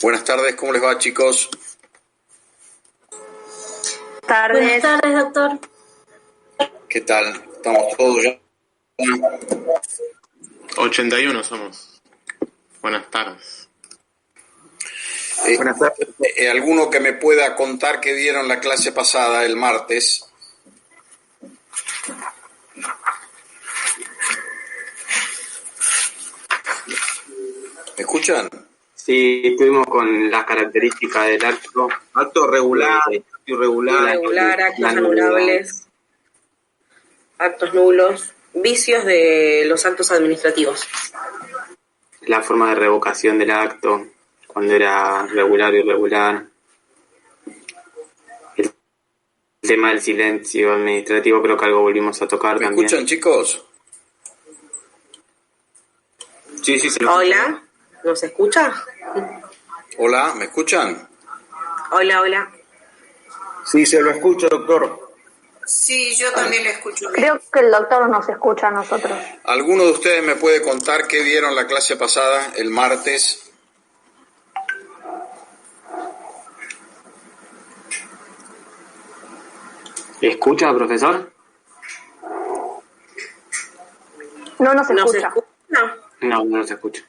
Buenas tardes, ¿cómo les va, chicos? Buenas tardes, doctor. ¿Qué tal? ¿Estamos todos ya? 81 somos. Buenas tardes. Buenas tardes. ¿Alguno que me pueda contar qué vieron la clase pasada, el martes? ¿Me escuchan? Sí, estuvimos con las características del acto. Acto regular, irregular, actos anulables, actos nulos, vicios de los actos administrativos. La forma de revocación del acto, cuando era regular o irregular. El tema del silencio administrativo, creo que algo volvimos a tocar también. ¿Me escuchan, chicos? Sí, se lo Hola, ¿nos escucha? Hola, ¿me escuchan? Hola. Sí, se lo escucho, doctor. Sí, yo también le escucho. Creo que el doctor nos escucha a nosotros. ¿Alguno de ustedes me puede contar qué vieron la clase pasada, el martes? ¿Escucha, profesor? No nos ¿Nos escucha. escucha? No se escucha.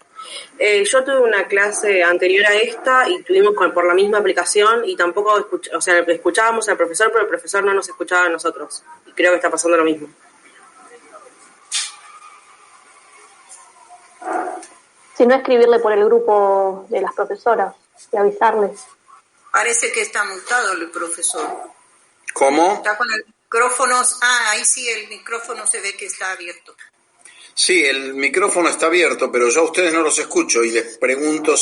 Yo tuve una clase anterior a esta y tuvimos por la misma aplicación y tampoco escuchábamos al profesor, pero el profesor no nos escuchaba a nosotros. Y creo que está pasando lo mismo. Si no, escribirle por el grupo de las profesoras y avisarles. Parece que está mutado el profesor. ¿Cómo? Está con el micrófono. Ahí sí, el micrófono se ve que está abierto. Sí, el micrófono está abierto, pero yo a ustedes no los escucho y les pregunto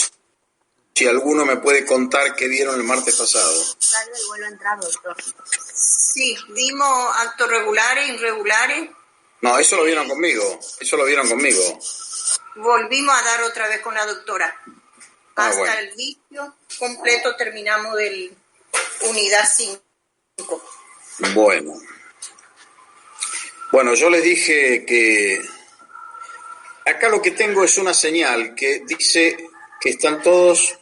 si alguno me puede contar qué vieron el martes pasado. Salga y vuelva a entrar, doctor. Sí, dimos actos regulares, irregulares. No, eso lo vieron conmigo. Volvimos a dar otra vez con la doctora. Hasta bueno. el vicio completo terminamos del unidad 5. Bueno, yo les dije que acá lo que tengo es una señal que dice que están todos...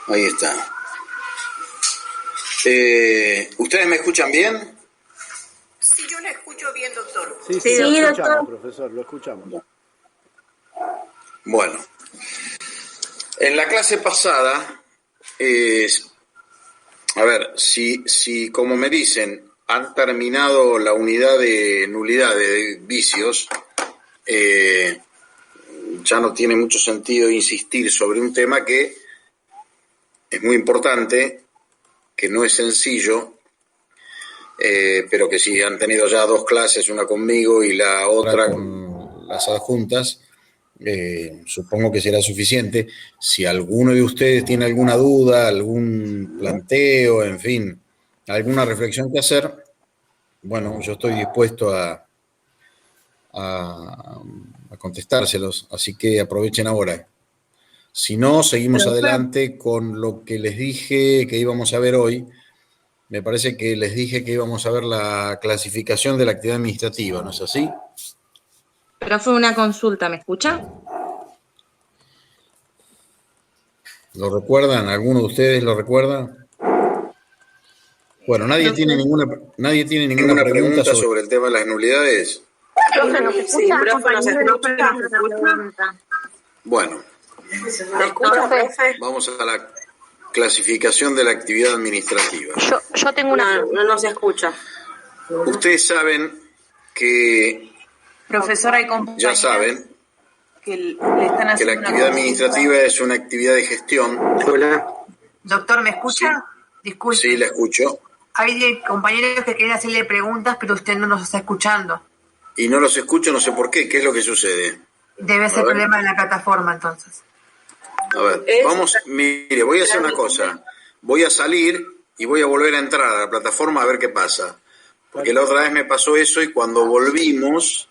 Ahí está. ¿Ustedes me escuchan bien? Sí, yo le escucho bien, doctor. Sí, lo escuchamos, doctor. profesor, lo escuchamos. Bueno, en la clase pasada, a ver, si como me dicen, han terminado la unidad de nulidad de vicios, ya no tiene mucho sentido insistir sobre un tema que es muy importante, que no es sencillo, pero que sí han tenido ya 2 clases, una conmigo y la otra con las adjuntas. Supongo que será suficiente. Si alguno de ustedes tiene alguna duda, algún planteo, en fin, alguna reflexión que hacer, bueno, yo estoy dispuesto a contestárselos, así que aprovechen ahora. Si no, seguimos adelante con lo que les dije que íbamos a ver hoy. Me parece que les dije que íbamos a ver la clasificación de la actividad administrativa, ¿no es así? Pero fue una consulta, ¿me escucha? ¿Lo recuerdan? ¿Alguno de ustedes lo recuerda? Bueno, nadie tiene ninguna pregunta sobre el tema de las nulidades. Profe, ¿nos escucha? Bueno, vamos a la clasificación de la actividad administrativa. Yo tengo una... No se escucha. Ustedes saben que... Profesor, hay compañeros ya saben que le están haciendo que la actividad administrativa es una actividad de gestión. Hola. Doctor, ¿me escucha? Disculpe. Sí, la escucho. Hay compañeros que quieren hacerle preguntas, pero usted no nos está escuchando. Y no los escucho, no sé por qué. ¿Qué es lo que sucede? Debe ser problema de la plataforma, entonces. A ver, mire, voy a hacer una cosa. Voy a salir y voy a volver a entrar a la plataforma a ver qué pasa. Porque la otra vez me pasó eso y cuando volvimos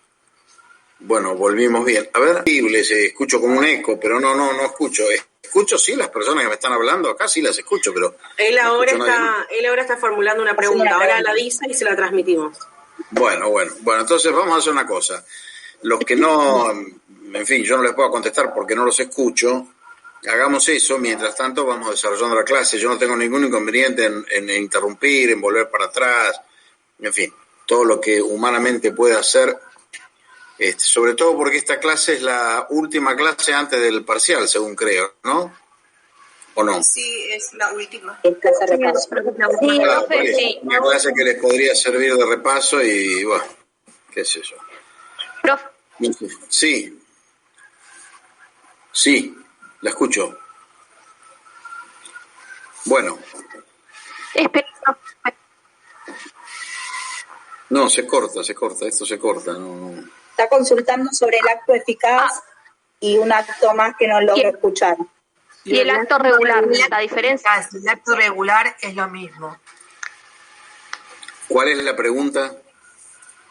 bien. A ver, escucho como un eco, pero no escucho. Escucho sí las personas que me están hablando acá, sí las escucho, pero... Él ahora está formulando una pregunta. Ahora la dice y se la transmitimos. Bueno, entonces vamos a hacer una cosa. Los que no, en fin, yo no les puedo contestar porque no los escucho, hagamos eso, mientras tanto vamos desarrollando la clase. Yo no tengo ningún inconveniente en interrumpir, en volver para atrás, en fin, todo lo que humanamente pueda hacer, sobre todo porque esta clase es la última clase antes del parcial, según creo, ¿no? ¿O no? Sí, es la última. Sí, Claro, pues, una clase que les podría servir de repaso y, bueno, qué sé yo. profe, Sí, la escucho. Bueno. espera, No, se corta, esto se corta. No. Está consultando sobre el acto eficaz y un acto más que no logro escuchar. y el acto regular, la diferencia. El acto regular es lo mismo. ¿Cuál es la pregunta?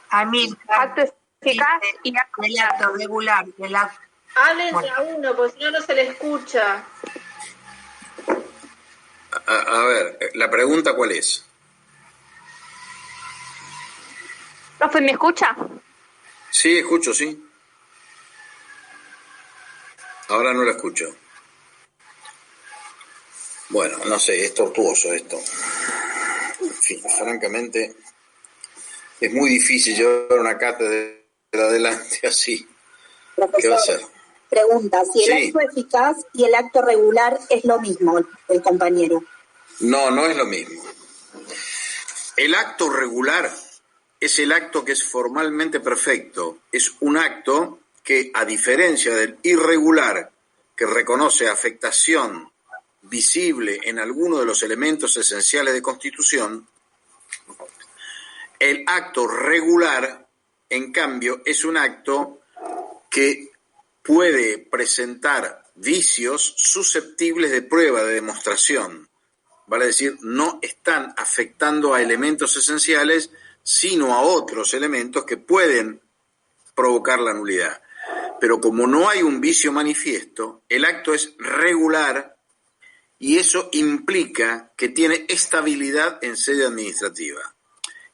A mí, Acto eficaz y acto el acto regular, el acto... Hablen a uno, porque si no, no se le escucha. A ver, ¿la pregunta cuál es? Profe, ¿me escucha? Sí, escucho, sí. Ahora no la escucho. Bueno, no sé, es tortuoso esto. En fin, francamente, es muy difícil llevar una cátedra adelante así. Profesor, ¿Qué va a hacer? pregunta, si el Sí. acto eficaz y el acto regular es lo mismo, el compañero. No, no es lo mismo. El acto regular es el acto que es formalmente perfecto. Es un acto que, a diferencia del irregular, que reconoce afectación visible en alguno de los elementos esenciales de constitución, el acto regular, en cambio, es un acto que puede presentar vicios susceptibles de prueba, de demostración. Vale decir, no están afectando a elementos esenciales, sino a otros elementos que pueden provocar la nulidad. Pero como no hay un vicio manifiesto, el acto es regular y eso implica que tiene estabilidad en sede administrativa.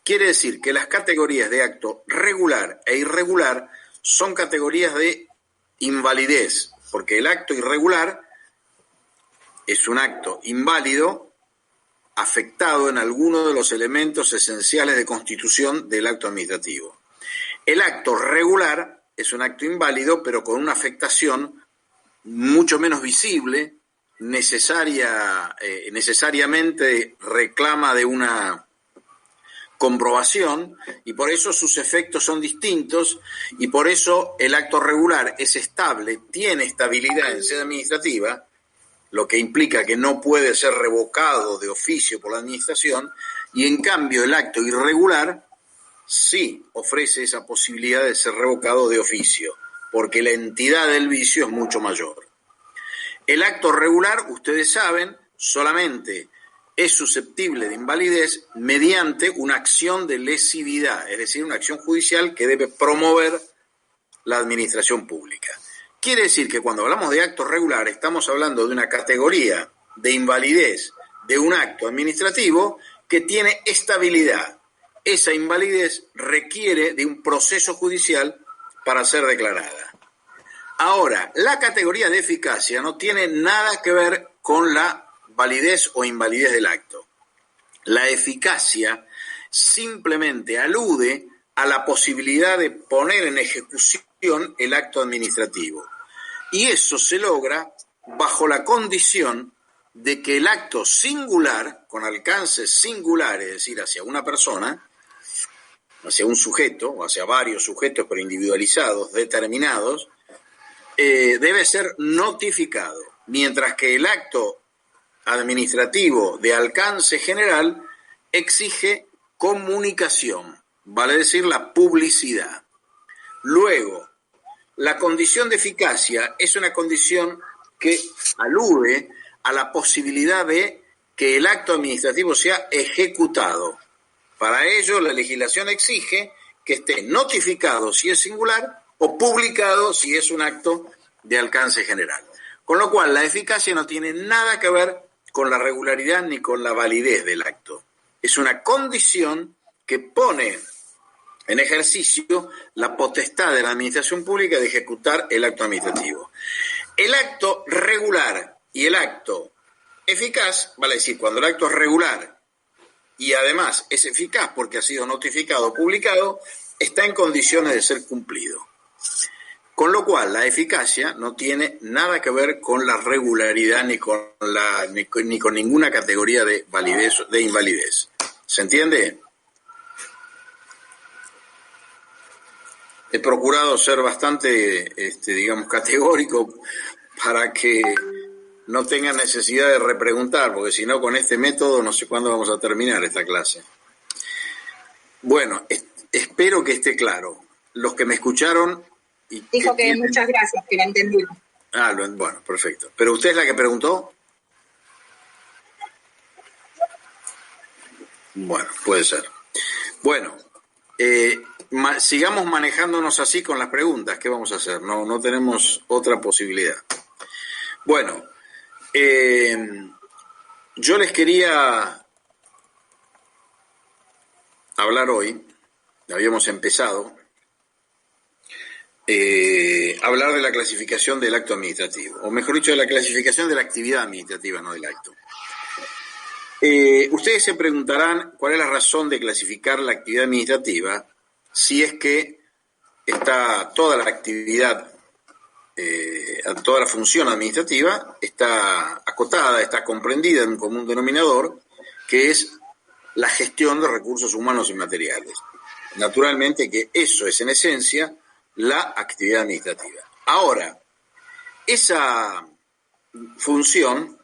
Quiere decir que las categorías de acto regular e irregular son categorías de invalidez, porque el acto irregular es un acto inválido afectado en alguno de los elementos esenciales de constitución del acto administrativo. El acto regular es un acto inválido, pero con una afectación mucho menos visible, necesariamente reclama de una comprobación, y por eso sus efectos son distintos, y por eso el acto regular es estable, tiene estabilidad en sede administrativa, lo que implica que no puede ser revocado de oficio por la administración, y en cambio el acto irregular sí ofrece esa posibilidad de ser revocado de oficio, porque la entidad del vicio es mucho mayor. El acto regular, ustedes saben, solamente es susceptible de invalidez mediante una acción de lesividad, es decir, una acción judicial que debe promover la administración pública. Quiere decir que cuando hablamos de acto regular estamos hablando de una categoría de invalidez de un acto administrativo que tiene estabilidad. Esa invalidez requiere de un proceso judicial para ser declarada. Ahora, la categoría de eficacia no tiene nada que ver con la validez o invalidez del acto. La eficacia simplemente alude a la posibilidad de poner en ejecución el acto administrativo. Y eso se logra bajo la condición de que el acto singular, con alcances singulares, es decir, hacia una persona, hacia un sujeto, o hacia varios sujetos pero individualizados, determinados, debe ser notificado, mientras que el acto administrativo de alcance general exige comunicación, vale decir la publicidad. Luego, la condición de eficacia es una condición que alude a la posibilidad de que el acto administrativo sea ejecutado. Para ello, la legislación exige que esté notificado si es singular o publicado si es un acto de alcance general. Con lo cual, la eficacia no tiene nada que ver con la regularidad ni con la validez del acto. Es una condición que pone en ejercicio la potestad de la administración pública de ejecutar el acto administrativo. El acto regular y el acto eficaz, vale decir, cuando el acto es regular y además es eficaz porque ha sido notificado o publicado, está en condiciones de ser cumplido. Con lo cual, la eficacia no tiene nada que ver con la regularidad ni con ninguna categoría de validez, de invalidez. ¿Se entiende? He procurado ser bastante, digamos, categórico para que no tengan necesidad de repreguntar, porque si no, con este método no sé cuándo vamos a terminar esta clase. Bueno, espero que esté claro. Los que me escucharon... Dijo que muchas gracias, que la entendí. Bueno, perfecto. ¿Pero usted es la que preguntó? Bueno, puede ser. Bueno, sigamos manejándonos así con las preguntas. ¿Qué vamos a hacer? No tenemos otra posibilidad. Bueno, yo les quería hablar hoy, habíamos empezado, hablar de la clasificación del acto administrativo, o mejor dicho, de la clasificación de la actividad administrativa, no del acto. Ustedes se preguntarán cuál es la razón de clasificar la actividad administrativa si es que está toda la actividad, toda la función administrativa está acotada, está comprendida en un común denominador, que es la gestión de recursos humanos y materiales. Naturalmente que eso es en esencia la actividad administrativa. Ahora, esa función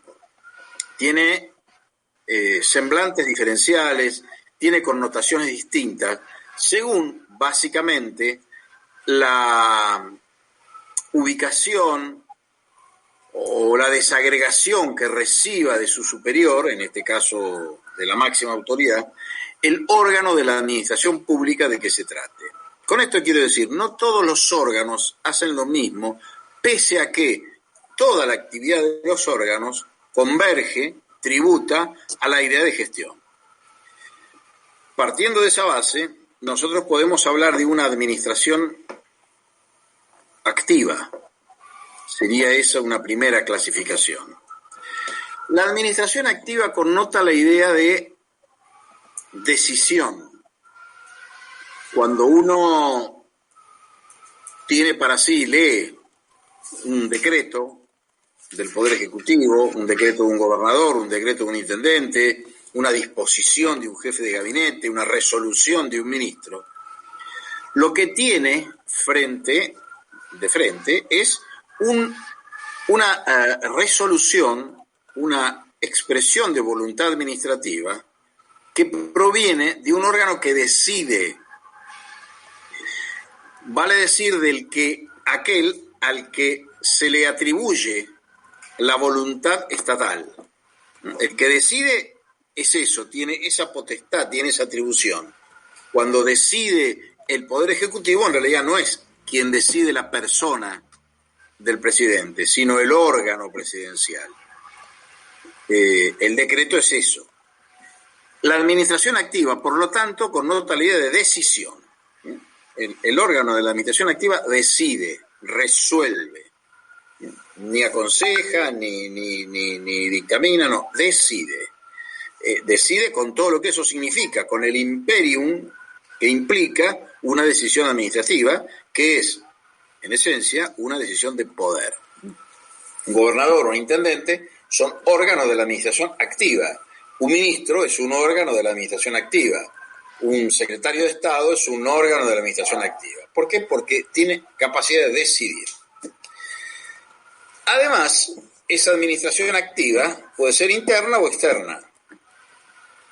tiene semblantes diferenciales, tiene connotaciones distintas, según básicamente la ubicación o la desagregación que reciba de su superior, en este caso de la máxima autoridad, el órgano de la administración pública de que se trate. Con esto quiero decir, no todos los órganos hacen lo mismo, pese a que toda la actividad de los órganos converge, tributa a la idea de gestión. Partiendo de esa base, nosotros podemos hablar de una administración activa. Sería esa una primera clasificación. La administración activa connota la idea de decisión. Cuando uno tiene para sí, lee un decreto del Poder Ejecutivo, un decreto de un gobernador, un decreto de un intendente, una disposición de un jefe de gabinete, una resolución de un ministro, lo que tiene de frente es una resolución, una expresión de voluntad administrativa que proviene de un órgano que decide, vale decir aquel al que se le atribuye la voluntad estatal. El que decide es eso, tiene esa potestad, tiene esa atribución. Cuando decide el Poder Ejecutivo, en realidad no es quien decide la persona del presidente, sino el órgano presidencial. El decreto es eso. La administración activa, por lo tanto, connota la idea de decisión. El órgano de la administración activa decide, resuelve, ni aconseja, ni dictamina, no, decide. Decide con todo lo que eso significa, con el imperium que implica una decisión administrativa, que es, en esencia, una decisión de poder. Un gobernador o un intendente son órganos de la administración activa. Un ministro es un órgano de la administración activa. Un secretario de Estado es un órgano de la administración activa. ¿Por qué? Porque tiene capacidad de decidir. Además, esa administración activa puede ser interna o externa.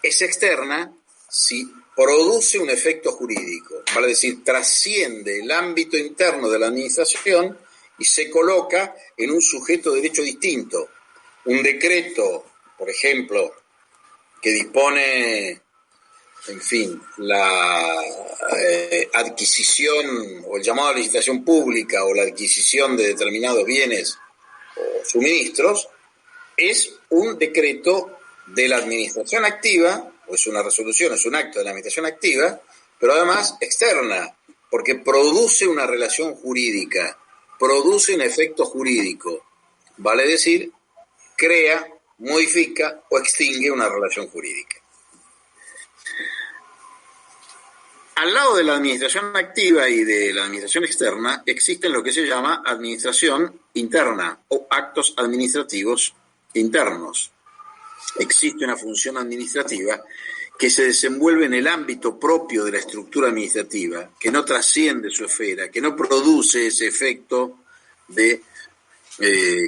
Es externa si produce un efecto jurídico, vale decir, trasciende el ámbito interno de la administración y se coloca en un sujeto de derecho distinto. Un decreto, por ejemplo, que dispone, en fin, la adquisición o el llamado a licitación pública o la adquisición de determinados bienes o suministros, es un decreto de la administración activa, o es una resolución, es un acto de la administración activa, pero además externa, porque produce una relación jurídica, produce un efecto jurídico, vale decir, crea, modifica o extingue una relación jurídica. Al lado de la administración activa y de la administración externa, existen lo que se llama administración interna o actos administrativos internos. Existe una función administrativa que se desenvuelve en el ámbito propio de la estructura administrativa, que no trasciende su esfera, que no produce ese efecto de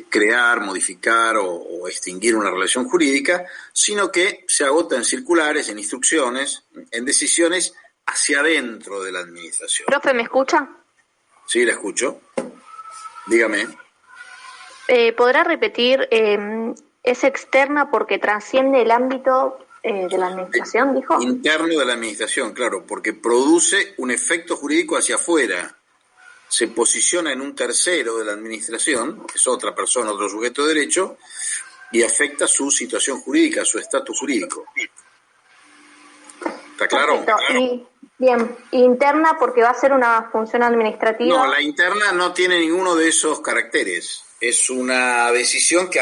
crear, modificar o extinguir una relación jurídica, sino que se agota en circulares, en instrucciones, en decisiones hacia adentro de la administración. Profe, ¿me escucha? Sí, la escucho. Dígame. ¿Podrá repetir? ¿Es externa porque trasciende el ámbito de la administración, dijo? Interno de la administración, claro, porque produce un efecto jurídico hacia afuera. Se posiciona en un tercero de la administración, que es otra persona, otro sujeto de derecho, y afecta su situación jurídica, su estatus jurídico. ¿Está claro? Perfecto. Bien, interna porque va a ser una función administrativa. No, la interna no tiene ninguno de esos caracteres. Es una decisión que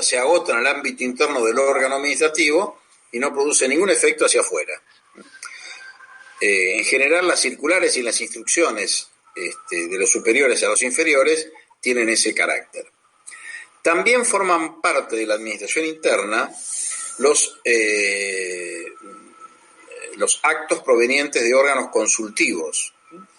se agota en el ámbito interno del órgano administrativo y no produce ningún efecto hacia afuera. En general, las circulares y las instrucciones de los superiores a los inferiores tienen ese carácter. También forman parte de la administración interna los actos provenientes de órganos consultivos.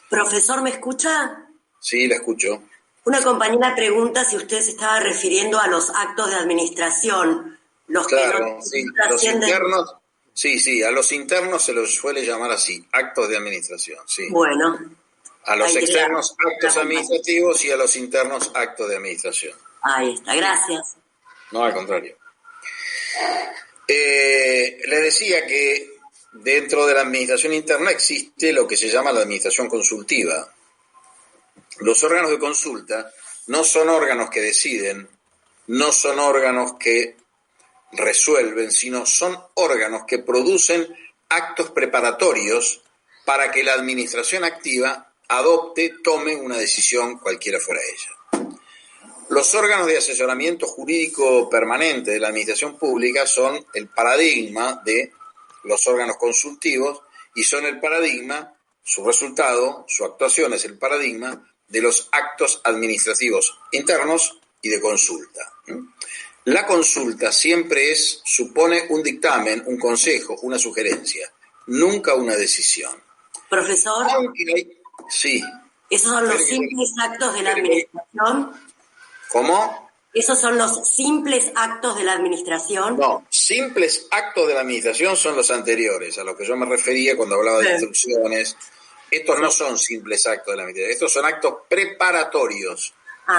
Profesor, ¿me escucha? Sí, la escucho. Una compañera pregunta si usted se estaba refiriendo a los actos de administración, los claro, que no sí, trascienden. Los internos, sí, a los internos se los suele llamar así, actos de administración, sí. Bueno. A los externos actos administrativos y a los internos actos de administración. Ahí está, gracias. No, al contrario. Les decía que dentro de la administración interna existe lo que se llama la administración consultiva. Los órganos de consulta no son órganos que deciden, no son órganos que resuelven, sino son órganos que producen actos preparatorios para que la administración activa tome una decisión cualquiera fuera ella. Los órganos de asesoramiento jurídico permanente de la administración pública son el paradigma de los órganos consultivos y son el paradigma, su resultado, su actuación es el paradigma de los actos administrativos internos y de consulta. La consulta siempre supone un dictamen, un consejo, una sugerencia, nunca una decisión. Profesor, sí. ¿Esos son los simples actos de la administración? ¿Cómo? ¿Esos son los simples actos de la administración? No, simples actos de la administración son los anteriores, a los que yo me refería cuando hablaba de instrucciones. Estos no son simples actos de la administración, estos son actos preparatorios,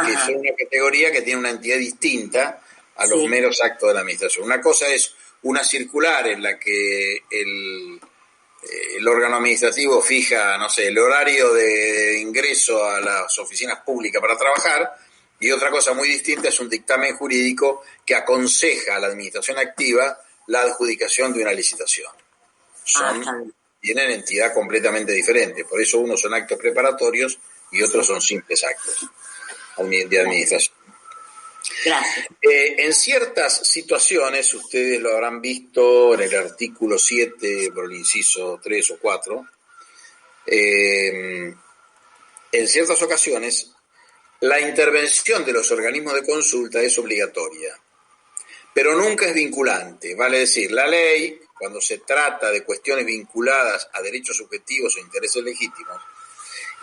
que son una categoría que tiene una entidad distinta a los meros actos de la administración. Una cosa es una circular en la que el órgano administrativo fija, no sé, el horario de ingreso a las oficinas públicas para trabajar, y otra cosa muy distinta es un dictamen jurídico que aconseja a la administración activa la adjudicación de una licitación. Tienen entidad completamente diferente, por eso unos son actos preparatorios y otros son simples actos de administración. Gracias. En ciertas situaciones, ustedes lo habrán visto en el artículo 7, por el inciso 3 o 4, en ciertas ocasiones la intervención de los organismos de consulta es obligatoria, pero nunca es vinculante. Vale decir, la ley, cuando se trata de cuestiones vinculadas a derechos subjetivos o intereses legítimos,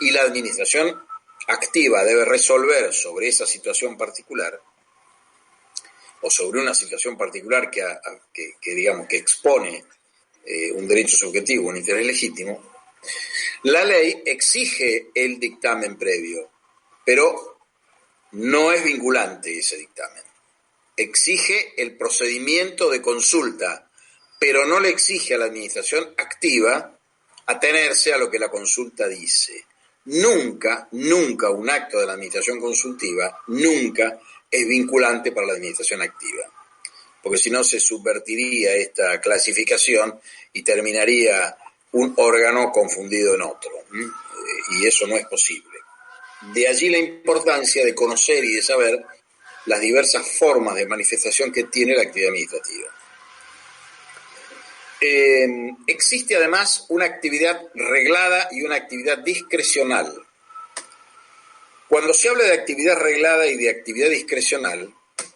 y la administración activa debe resolver sobre esa situación particular, o sobre una situación particular que digamos que expone un derecho subjetivo, un interés legítimo, la ley exige el dictamen previo, pero no es vinculante ese dictamen. Exige el procedimiento de consulta, pero no le exige a la administración activa atenerse a lo que la consulta dice. Nunca un acto de la administración consultiva, nunca es vinculante para la administración activa, porque si no se subvertiría esta clasificación y terminaría un órgano confundido en otro, y eso no es posible. De allí la importancia de conocer y de saber las diversas formas de manifestación que tiene la actividad administrativa. Existe además una actividad reglada y una actividad discrecional. Cuando se habla de actividad reglada y de actividad discrecional,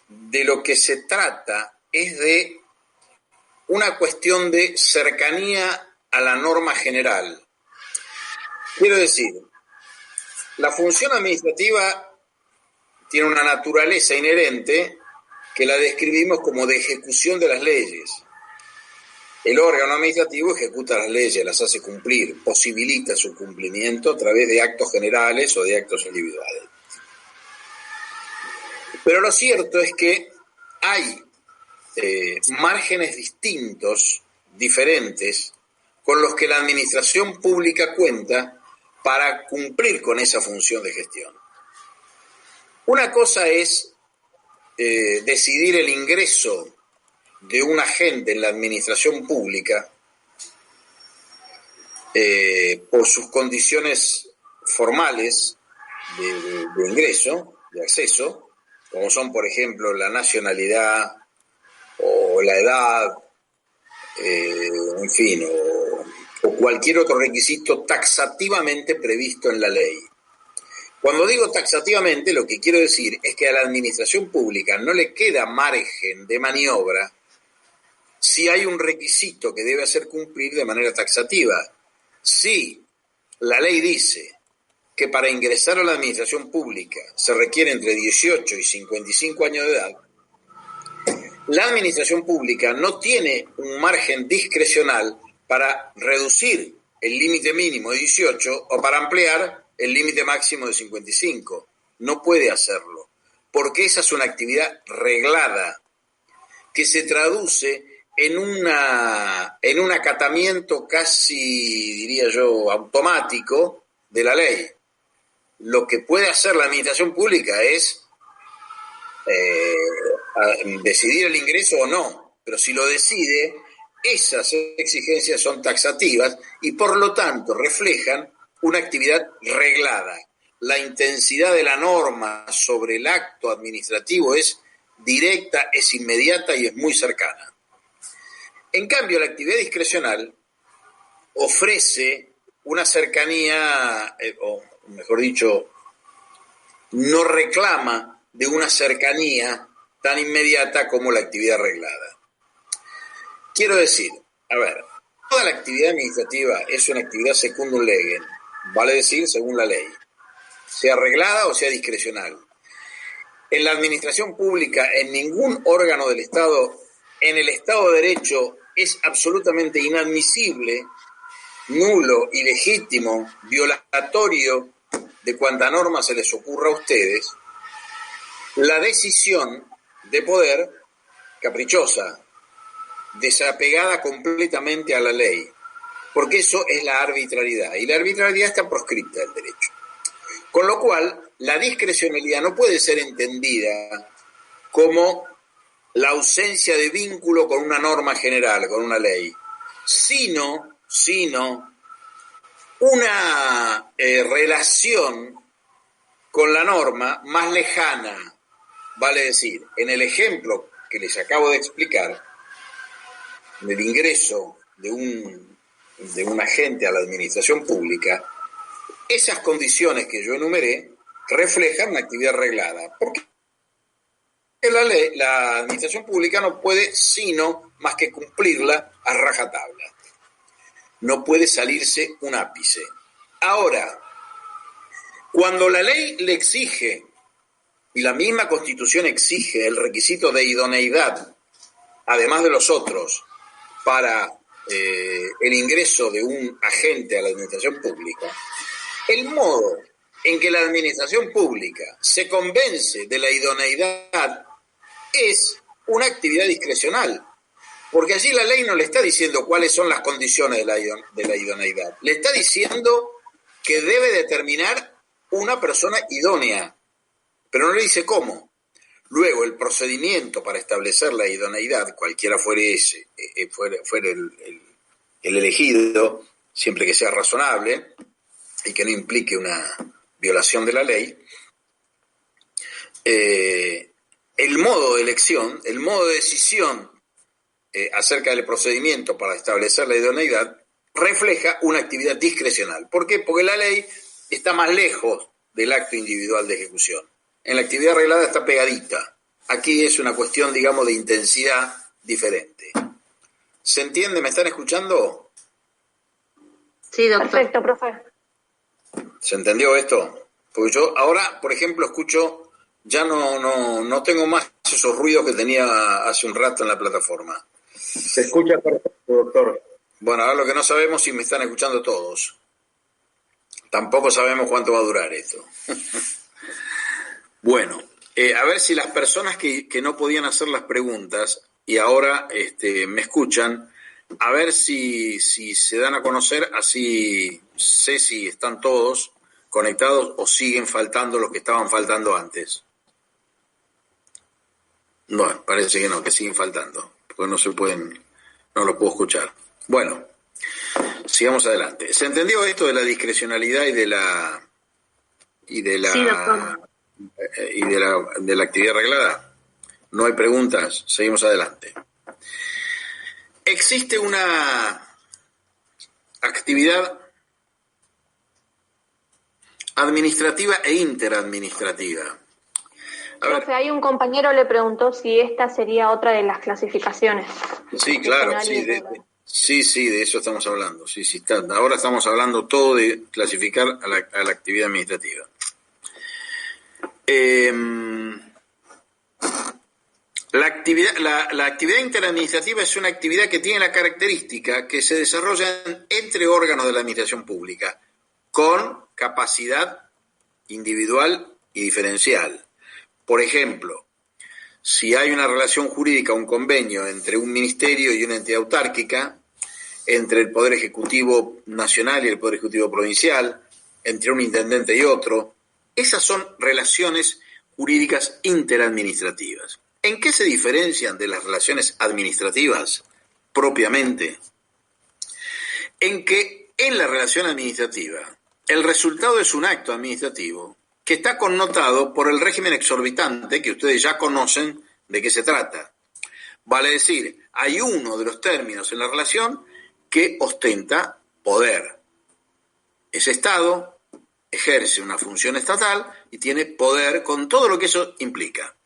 de lo que se trata es de una cuestión de cercanía a la norma general. Quiero decir, la función administrativa tiene una naturaleza inherente que la describimos como de ejecución de las leyes. El órgano administrativo ejecuta las leyes, las hace cumplir, posibilita su cumplimiento a través de actos generales o de actos individuales. Pero lo cierto es que hay márgenes distintos, diferentes, con los que la administración pública cuenta para cumplir con esa función de gestión. Una cosa es decidir el ingreso de un agente en la administración pública por sus condiciones formales de ingreso, de acceso, como son, por ejemplo, la nacionalidad o la edad, en fin, o cualquier otro requisito taxativamente previsto en la ley. Cuando digo taxativamente, lo que quiero decir es que a la administración pública no le queda margen de maniobra si hay un requisito que debe hacer cumplir de manera taxativa. Si la ley dice que para ingresar a la administración pública se requiere entre 18 y 55 años de edad, la administración pública no tiene un margen discrecional para reducir el límite mínimo de 18 o para ampliar el límite máximo de 55. No puede hacerlo, porque esa es una actividad reglada que se traduce en un acatamiento casi, diría yo, automático de la ley. Lo que puede hacer la administración pública es decidir el ingreso o no, pero si lo decide, esas exigencias son taxativas y por lo tanto reflejan una actividad reglada. La intensidad de la norma sobre el acto administrativo es directa, es inmediata y es muy cercana. En cambio, la actividad discrecional ofrece una cercanía, o mejor dicho, no reclama de una cercanía tan inmediata como la actividad reglada. Quiero decir, toda la actividad administrativa es una actividad secundum legem, vale decir, según la ley, sea reglada o sea discrecional. En la administración pública, en ningún órgano del Estado, en el Estado de Derecho, es absolutamente inadmisible, nulo, ilegítimo, violatorio de cuanta norma se les ocurra a ustedes, la decisión de poder caprichosa, desapegada completamente a la ley, porque eso es la arbitrariedad, y la arbitrariedad está proscripta del derecho. Con lo cual, la discrecionalidad no puede ser entendida como la ausencia de vínculo con una norma general, con una ley, sino una relación con la norma más lejana. Vale decir, en el ejemplo que les acabo de explicar, del ingreso de un agente a la administración pública, esas condiciones que yo enumeré reflejan una actividad reglada. ¿Por qué? La administración pública no puede sino más que cumplirla a rajatabla. No puede salirse un ápice. Ahora, cuando la ley le exige, y la misma Constitución exige el requisito de idoneidad, además de los otros, para el ingreso de un agente a la administración pública, el modo en que la administración pública se convence de la idoneidad es una actividad discrecional, porque allí la ley no le está diciendo cuáles son las condiciones de la idoneidad, le está diciendo que debe determinar una persona idónea, pero no le dice cómo. Luego, el procedimiento para establecer la idoneidad, cualquiera fuera el elegido, siempre que sea razonable y que no implique una violación de la ley, el modo de elección, el modo de decisión acerca del procedimiento para establecer la idoneidad refleja una actividad discrecional. ¿Por qué? Porque la ley está más lejos del acto individual de ejecución. En la actividad arreglada está pegadita. Aquí es una cuestión, digamos, de intensidad diferente. ¿Se entiende? ¿Me están escuchando? Sí, doctor. Perfecto, profe. ¿Se entendió esto? Porque yo ahora, por ejemplo, escucho, ya no tengo más esos ruidos que tenía hace un rato en la plataforma. Se escucha perfecto, doctor. Bueno, ahora lo que no sabemos es si me están escuchando todos. Tampoco sabemos cuánto va a durar esto. Bueno, a ver si las personas que no podían hacer las preguntas y ahora me escuchan, a ver si se dan a conocer, así sé si están todos conectados o siguen faltando los que estaban faltando antes. No, parece que no, que siguen faltando, porque no lo puedo escuchar. Bueno, sigamos adelante. ¿Se entendió esto de la discrecionalidad y de la Sí, doctor. de la actividad arreglada? ¿No hay preguntas? Seguimos adelante. Existe una actividad administrativa e interadministrativa. Profe, hay un compañero le preguntó si esta sería otra de las clasificaciones. Sí, claro, sí, de eso estamos hablando. Sí, ahora estamos hablando todo de clasificar a la actividad administrativa. La actividad interadministrativa es una actividad que tiene la característica que se desarrolla entre órganos de la administración pública con capacidad individual y diferencial. Por ejemplo, si hay una relación jurídica, un convenio entre un ministerio y una entidad autárquica, entre el Poder Ejecutivo Nacional y el Poder Ejecutivo Provincial, entre un intendente y otro, esas son relaciones jurídicas interadministrativas. ¿En qué se diferencian de las relaciones administrativas propiamente? En que en la relación administrativa el resultado es un acto administrativo que está connotado por el régimen exorbitante que ustedes ya conocen de qué se trata. Vale decir, hay uno de los términos en la relación que ostenta poder. Ese Estado ejerce una función estatal y tiene poder con todo lo que eso implica.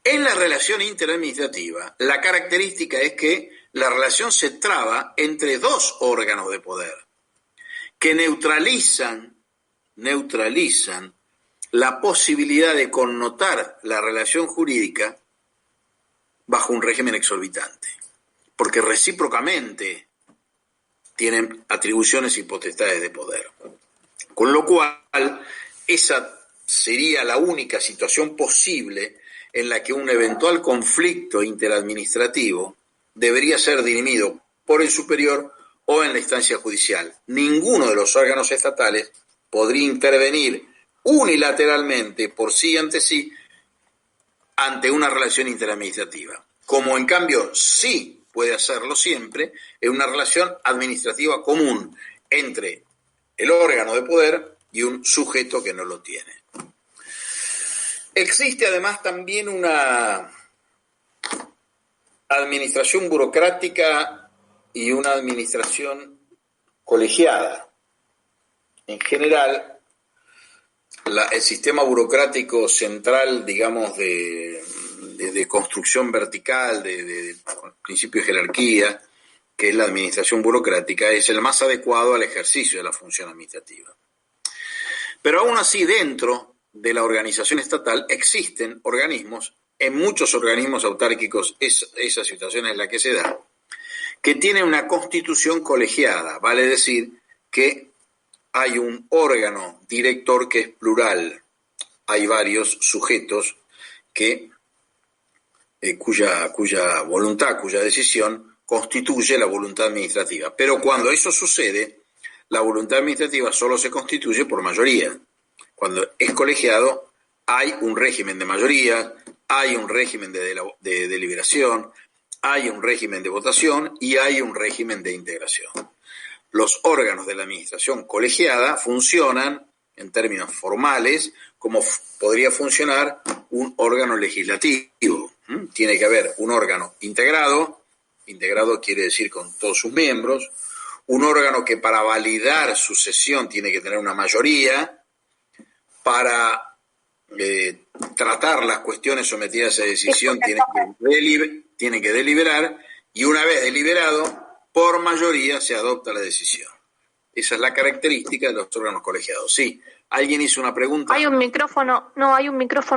En la relación interadministrativa, la característica es que la relación se traba entre dos órganos de poder que neutralizan la posibilidad de connotar la relación jurídica bajo un régimen exorbitante, porque recíprocamente tienen atribuciones y potestades de poder. Con lo cual, esa sería la única situación posible en la que un eventual conflicto interadministrativo debería ser dirimido por el superior o en la instancia judicial. Ninguno de los órganos estatales podría intervenir unilateralmente por sí ante sí ante una relación interadministrativa, como en cambio sí puede hacerlo siempre en una relación administrativa común entre el órgano de poder y un sujeto que no lo tiene. Existe además también una administración burocrática y una administración colegiada. En general, el sistema burocrático central, digamos, de construcción vertical, de principio de jerarquía, que es la administración burocrática, es el más adecuado al ejercicio de la función administrativa. Pero aún así, dentro de la organización estatal existen organismos, en muchos organismos autárquicos esa situación es la que se da, que tienen una constitución colegiada, vale decir que hay un órgano director que es plural, hay varios sujetos cuya voluntad, cuya decisión constituye la voluntad administrativa. Pero cuando eso sucede, la voluntad administrativa solo se constituye por mayoría. Cuando es colegiado, hay un régimen de mayoría, hay un régimen de deliberación, hay un régimen de votación y hay un régimen de integración. los órganos de la administración colegiada funcionan, en términos formales, como podría funcionar un órgano legislativo. Tiene que haber un órgano integrado quiere decir con todos sus miembros, un órgano que para validar su sesión tiene que tener una mayoría, para tratar las cuestiones sometidas a decisión tiene que deliberar, y una vez deliberado, por mayoría se adopta la decisión. Esa es la característica de los órganos colegiados. Sí, alguien hizo una pregunta. Hay un micrófono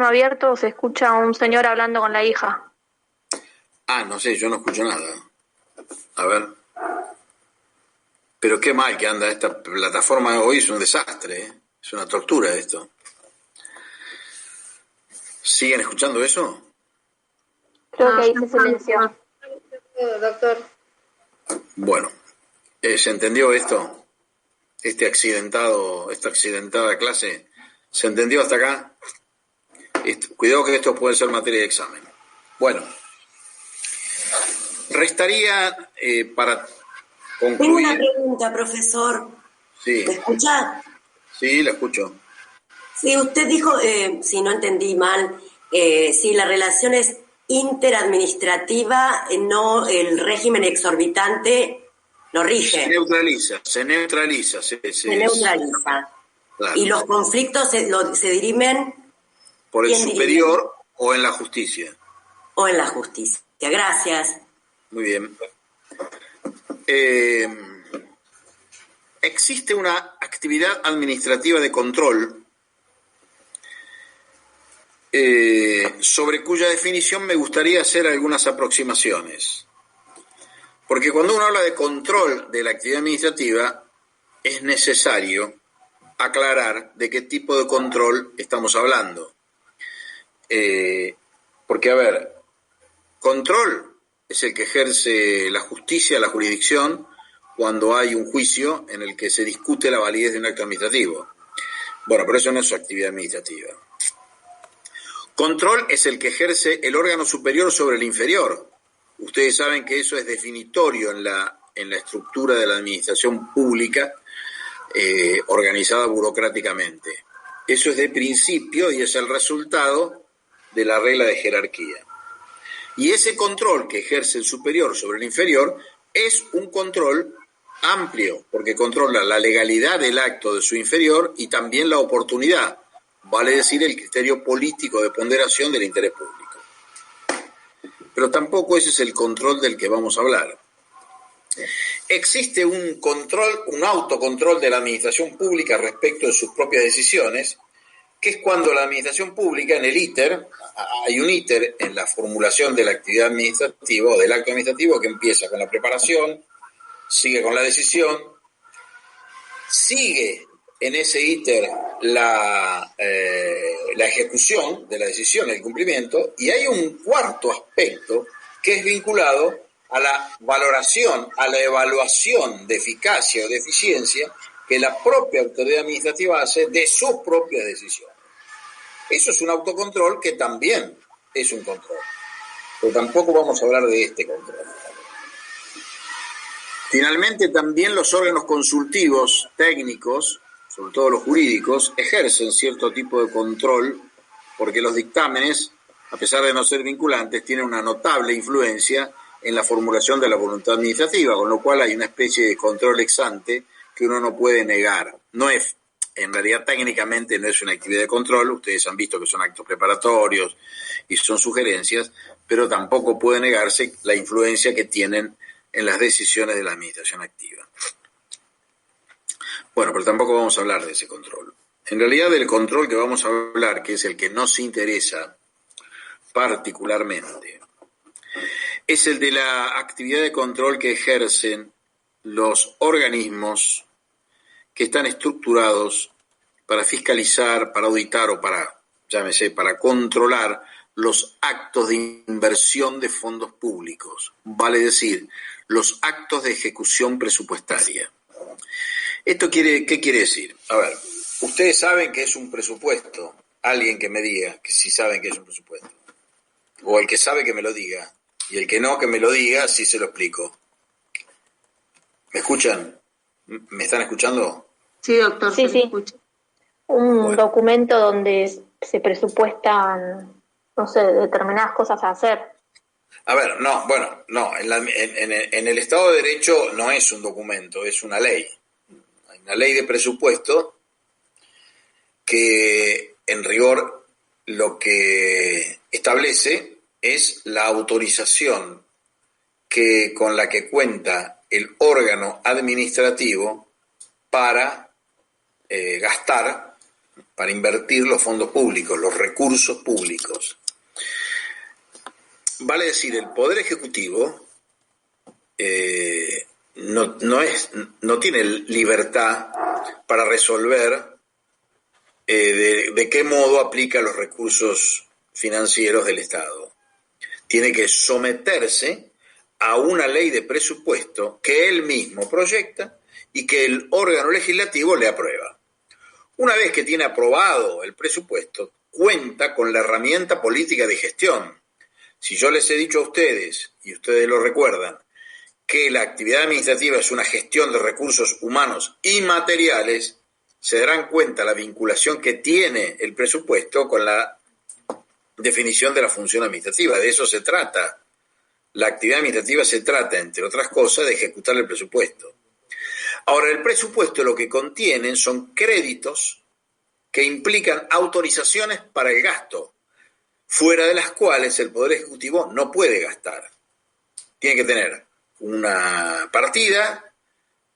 abierto, se escucha a un señor hablando con la hija. No sé, yo no escucho nada. A ver. Pero qué mal que anda esta plataforma hoy, es un desastre, ¿eh? Es una tortura esto. ¿Siguen escuchando eso? Creo que ahí se silenció. Doctor. Bueno, ¿se entendió esto? Esta accidentada clase, ¿se entendió hasta acá? Cuidado que esto puede ser materia de examen. Bueno, restaría para concluir. Tengo una pregunta, profesor. Sí. ¿Me escucha? Sí, la escucho. Sí, usted dijo, si no entendí mal, si la relación es interadministrativa, no el régimen exorbitante lo rige. Se neutraliza. Claro. Y los conflictos se dirimen por el superior o en la justicia. O en la justicia. Gracias. Muy bien. Existe una actividad administrativa de control sobre cuya definición me gustaría hacer algunas aproximaciones. Porque cuando uno habla de control de la actividad administrativa, es necesario aclarar de qué tipo de control estamos hablando. Porque, a ver, control es el que ejerce la justicia, la jurisdicción, cuando hay un juicio en el que se discute la validez de un acto administrativo. Bueno, pero eso no es su actividad administrativa. Control es el que ejerce el órgano superior sobre el inferior. Ustedes saben que eso es definitorio en la estructura de la administración pública organizada burocráticamente. Eso es de principio y es el resultado de la regla de jerarquía. Y ese control que ejerce el superior sobre el inferior es un control amplio, porque controla la legalidad del acto de su inferior y también la oportunidad, vale decir el criterio político de ponderación del interés público. Pero tampoco ese es el control del que vamos a hablar. Existe un autocontrol de la administración pública respecto de sus propias decisiones, que es cuando la administración pública, en el íter, hay un íter en la formulación de la actividad administrativa o del acto administrativo que empieza con la preparación, sigue con la decisión, sigue en ese íter la ejecución de la decisión, el cumplimiento, y hay un cuarto aspecto que es vinculado a la valoración, a la evaluación de eficacia o de eficiencia que la propia autoridad administrativa hace de sus propias decisiones. Eso es un autocontrol que también es un control, pero tampoco vamos a hablar de este control. Finalmente, también los órganos consultivos técnicos, sobre todo los jurídicos, ejercen cierto tipo de control porque los dictámenes, a pesar de no ser vinculantes, tienen una notable influencia en la formulación de la voluntad administrativa, con lo cual hay una especie de control ex ante que uno no puede negar. En realidad técnicamente no es una actividad de control, ustedes han visto que son actos preparatorios y son sugerencias, pero tampoco puede negarse la influencia que tienen en las decisiones de la administración activa. Bueno, pero tampoco vamos a hablar de ese control. En realidad del control que vamos a hablar, que es el que nos interesa particularmente, es el de la actividad de control que ejercen los organismos que están estructurados para fiscalizar, para auditar o para controlar los actos de inversión de fondos públicos, vale decir, los actos de ejecución presupuestaria. ¿Qué quiere decir? A ver, ustedes saben que es un presupuesto, alguien que me diga que sí saben que es un presupuesto, o el que sabe que me lo diga, y el que no que me lo diga, sí se lo explico. ¿Me escuchan? ¿Me están escuchando? Sí, doctor, Sí, se le sí. escucha. Un documento donde se presupuestan, no sé, determinadas cosas a hacer. A ver, no, bueno, no, en el Estado de Derecho no es un documento, es una ley. Hay una ley de presupuesto que, en rigor, lo que establece es la autorización con la que cuenta el órgano administrativo para gastar, para invertir los fondos públicos, los recursos públicos. Vale decir, el Poder Ejecutivo no tiene libertad para resolver de qué modo aplica los recursos financieros del Estado. Tiene que someterse a una ley de presupuesto que él mismo proyecta y que el órgano legislativo le aprueba. Una vez que tiene aprobado el presupuesto, cuenta con la herramienta política de gestión. Si yo les he dicho a ustedes, y ustedes lo recuerdan, que la actividad administrativa es una gestión de recursos humanos y materiales, se darán cuenta la vinculación que tiene el presupuesto con la definición de la función administrativa. De eso se trata. La actividad administrativa se trata, entre otras cosas, de ejecutar el presupuesto. Ahora, el presupuesto lo que contiene son créditos que implican autorizaciones para el gasto, fuera de las cuales el Poder Ejecutivo no puede gastar. Tiene que tener una partida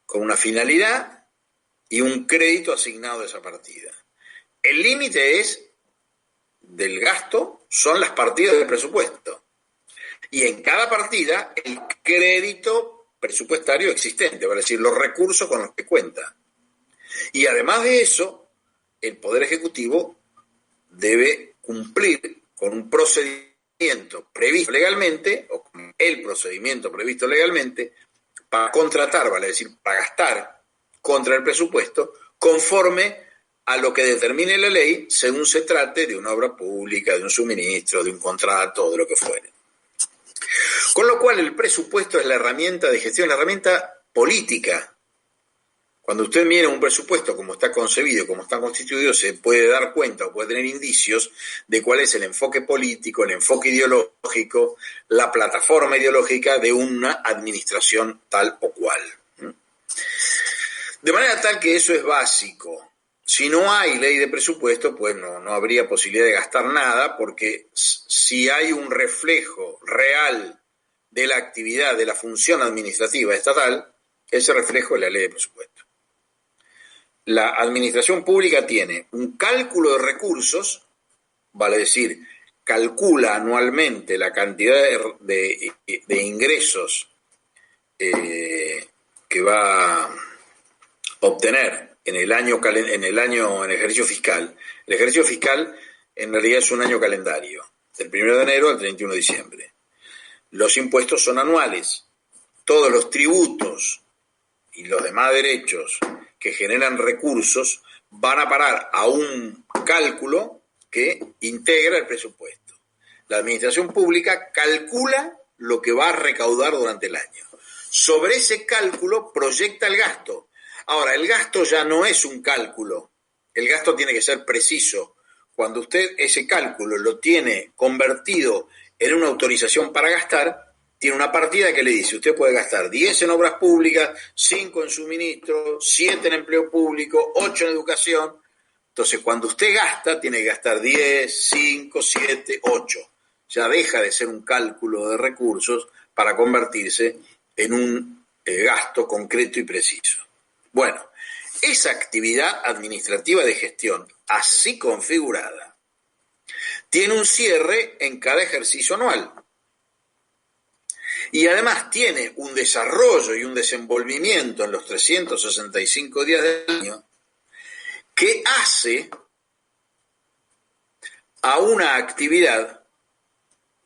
con una finalidad y un crédito asignado a esa partida. El límite del gasto son las partidas del presupuesto. Y en cada partida el crédito presupuestario existente, vale decir, los recursos con los que cuenta. Y además de eso, el Poder Ejecutivo debe cumplir con un procedimiento previsto legalmente, o con el procedimiento previsto legalmente, para contratar, vale decir, para gastar contra el presupuesto, conforme a lo que determine la ley, según se trate de una obra pública, de un suministro, de un contrato, de lo que fuere. Con lo cual, el presupuesto es la herramienta de gestión, la herramienta política. Cuando usted mira un presupuesto como está concebido, como está constituido, se puede dar cuenta o puede tener indicios de cuál es el enfoque político, el enfoque ideológico, la plataforma ideológica de una administración tal o cual. De manera tal que eso es básico. Si no hay ley de presupuesto, pues no habría posibilidad de gastar nada, porque si hay un reflejo real de la actividad, de la función administrativa estatal, ese reflejo es la ley de presupuesto. La administración pública tiene un cálculo de recursos, vale decir, calcula anualmente la cantidad de ingresos que va a obtener en el ejercicio fiscal. El ejercicio fiscal en realidad es un año calendario, del 1 de enero al 31 de diciembre. Los impuestos son anuales. Todos los tributos y los demás derechos que generan recursos van a parar a un cálculo que integra el presupuesto. La administración pública calcula lo que va a recaudar durante el año. Sobre ese cálculo proyecta el gasto. Ahora, el gasto ya no es un cálculo. El gasto tiene que ser preciso. Cuando usted ese cálculo lo tiene convertido en una autorización para gastar, tiene una partida que le dice, usted puede gastar 10 en obras públicas, 5 en suministro, 7 en empleo público, 8 en educación. Entonces, cuando usted gasta, tiene que gastar 10, 5, 7, 8. Ya deja de ser un cálculo de recursos para convertirse en un gasto concreto y preciso. Bueno, esa actividad administrativa de gestión, así configurada, tiene un cierre en cada ejercicio anual. Y además tiene un desarrollo y un desenvolvimiento en los 365 días del año que hace a una actividad,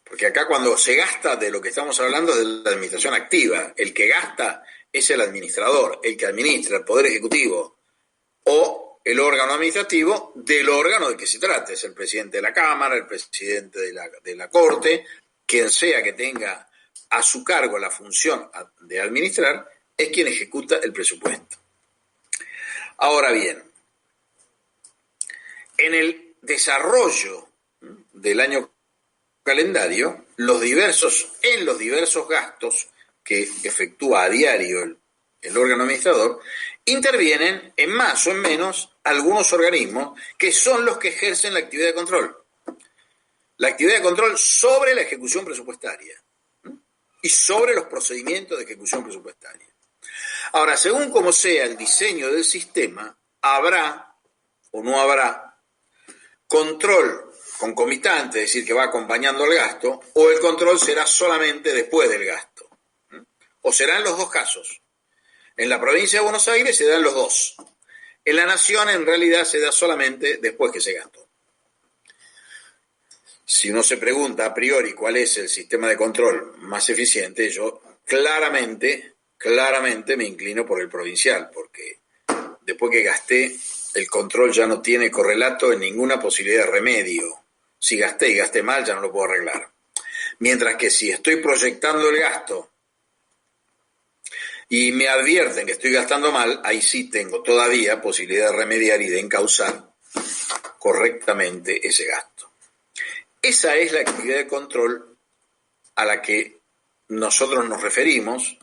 porque acá cuando se gasta de lo que estamos hablando es de la administración activa, el que gasta es el administrador, el que administra, el Poder Ejecutivo o el órgano administrativo del órgano de que se trate, es el presidente de la Cámara, el presidente de la Corte, quien sea que tenga a su cargo la función de administrar, es quien ejecuta el presupuesto. Ahora bien, en el desarrollo del año calendario, en los diversos gastos que efectúa a diario el órgano administrador, intervienen en más o en menos algunos organismos que son los que ejercen la actividad de control. La actividad de control sobre la ejecución presupuestaria y sobre los procedimientos de ejecución presupuestaria. Ahora, según como sea el diseño del sistema, habrá o no habrá control concomitante, es decir, que va acompañando al gasto, o el control será solamente después del gasto. O serán los dos casos. En la provincia de Buenos Aires se dan los dos. En la Nación, en realidad, se da solamente después que se gastó. Si uno se pregunta a priori cuál es el sistema de control más eficiente, yo claramente me inclino por el provincial, porque después que gasté, el control ya no tiene correlato en ninguna posibilidad de remedio. Si gasté y gasté mal, ya no lo puedo arreglar. Mientras que si estoy proyectando el gasto y me advierten que estoy gastando mal, ahí sí tengo todavía posibilidad de remediar y de encauzar correctamente ese gasto. Esa es la actividad de control a la que nosotros nos referimos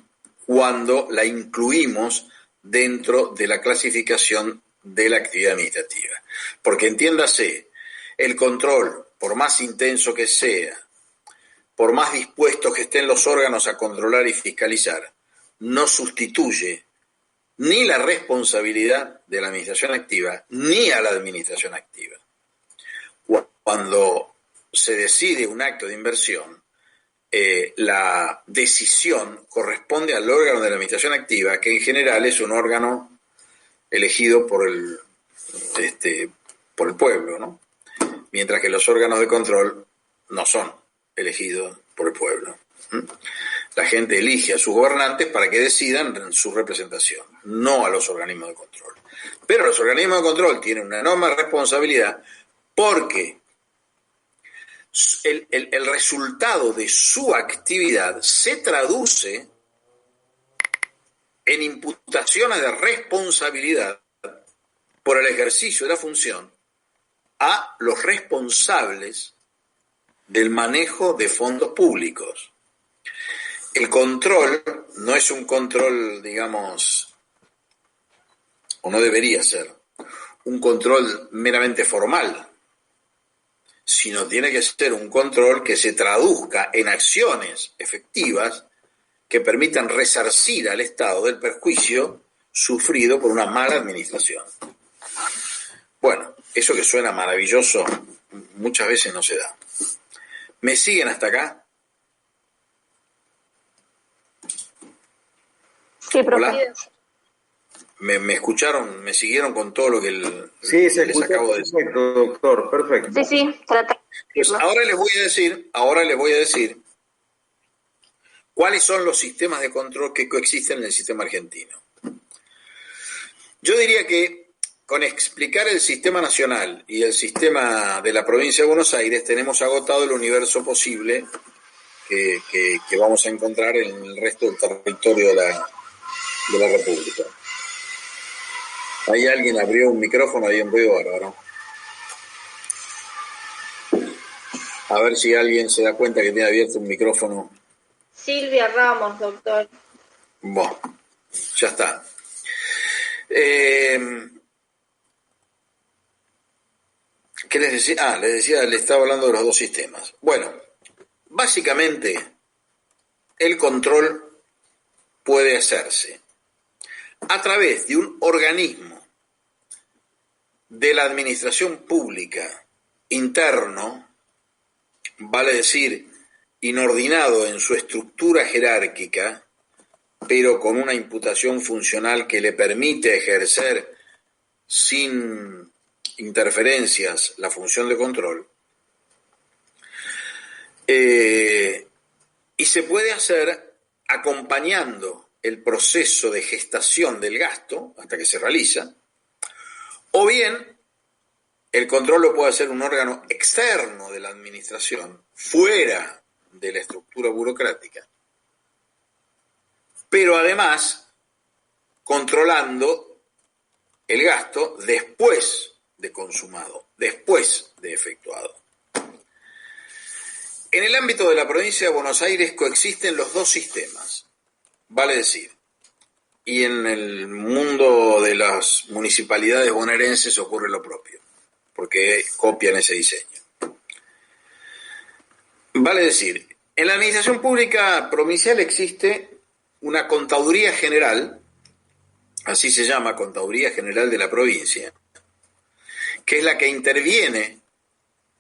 cuando la incluimos dentro de la clasificación de la actividad administrativa. Porque entiéndase, el control, por más intenso que sea, por más dispuestos que estén los órganos a controlar y fiscalizar, no sustituye ni la responsabilidad de la administración activa ni a la administración activa. Cuando se decide un acto de inversión, la decisión corresponde al órgano de la administración activa, que en general es un órgano elegido por el pueblo, ¿no? Mientras que los órganos de control no son elegidos por el pueblo. La gente elige a sus gobernantes para que decidan su representación, no a los organismos de control. Pero los organismos de control tienen una enorme responsabilidad porque el resultado de su actividad se traduce en imputaciones de responsabilidad por el ejercicio de la función a los responsables del manejo de fondos públicos. El control no es un control, digamos, o no debería ser, un control meramente formal, sino tiene que ser un control que se traduzca en acciones efectivas que permitan resarcir al Estado del perjuicio sufrido por una mala administración. Bueno, eso que suena maravilloso muchas veces no se da. ¿Me siguen hasta acá? Sí, profe. Hola. ¿Me escucharon? ¿Me siguieron con todo lo que Sí, se les escuchó acabo de decir? perfecto, doctor, perfecto. Sí, trata. Pues ahora les voy a decir cuáles son los sistemas de control que coexisten en el sistema argentino. Yo diría que con explicar el sistema nacional y el sistema de la provincia de Buenos Aires tenemos agotado el universo posible que vamos a encontrar en el resto del territorio de la República. Ahí alguien abrió un micrófono, hay un ruido bárbaro. A ver si alguien se da cuenta que tiene abierto un micrófono. Silvia Ramos, doctor. Bueno, ya está. ¿Qué les decía? Les estaba hablando de los dos sistemas. Bueno, básicamente el control puede hacerse a través de un organismo de la administración pública interno, vale decir, inordinado en su estructura jerárquica, pero con una imputación funcional que le permite ejercer sin interferencias la función de control. Y se puede hacer acompañando el proceso de gestación del gasto hasta que se realiza, o bien el control lo puede hacer un órgano externo de la administración, fuera de la estructura burocrática, pero además controlando el gasto después de consumado, después de efectuado. En el ámbito de la provincia de Buenos Aires coexisten los dos sistemas, vale decir, y en el mundo de las municipalidades bonaerenses ocurre lo propio, porque copian ese diseño. Vale decir, en la administración pública provincial existe una contaduría general, así se llama, Contaduría General de la Provincia, que es la que interviene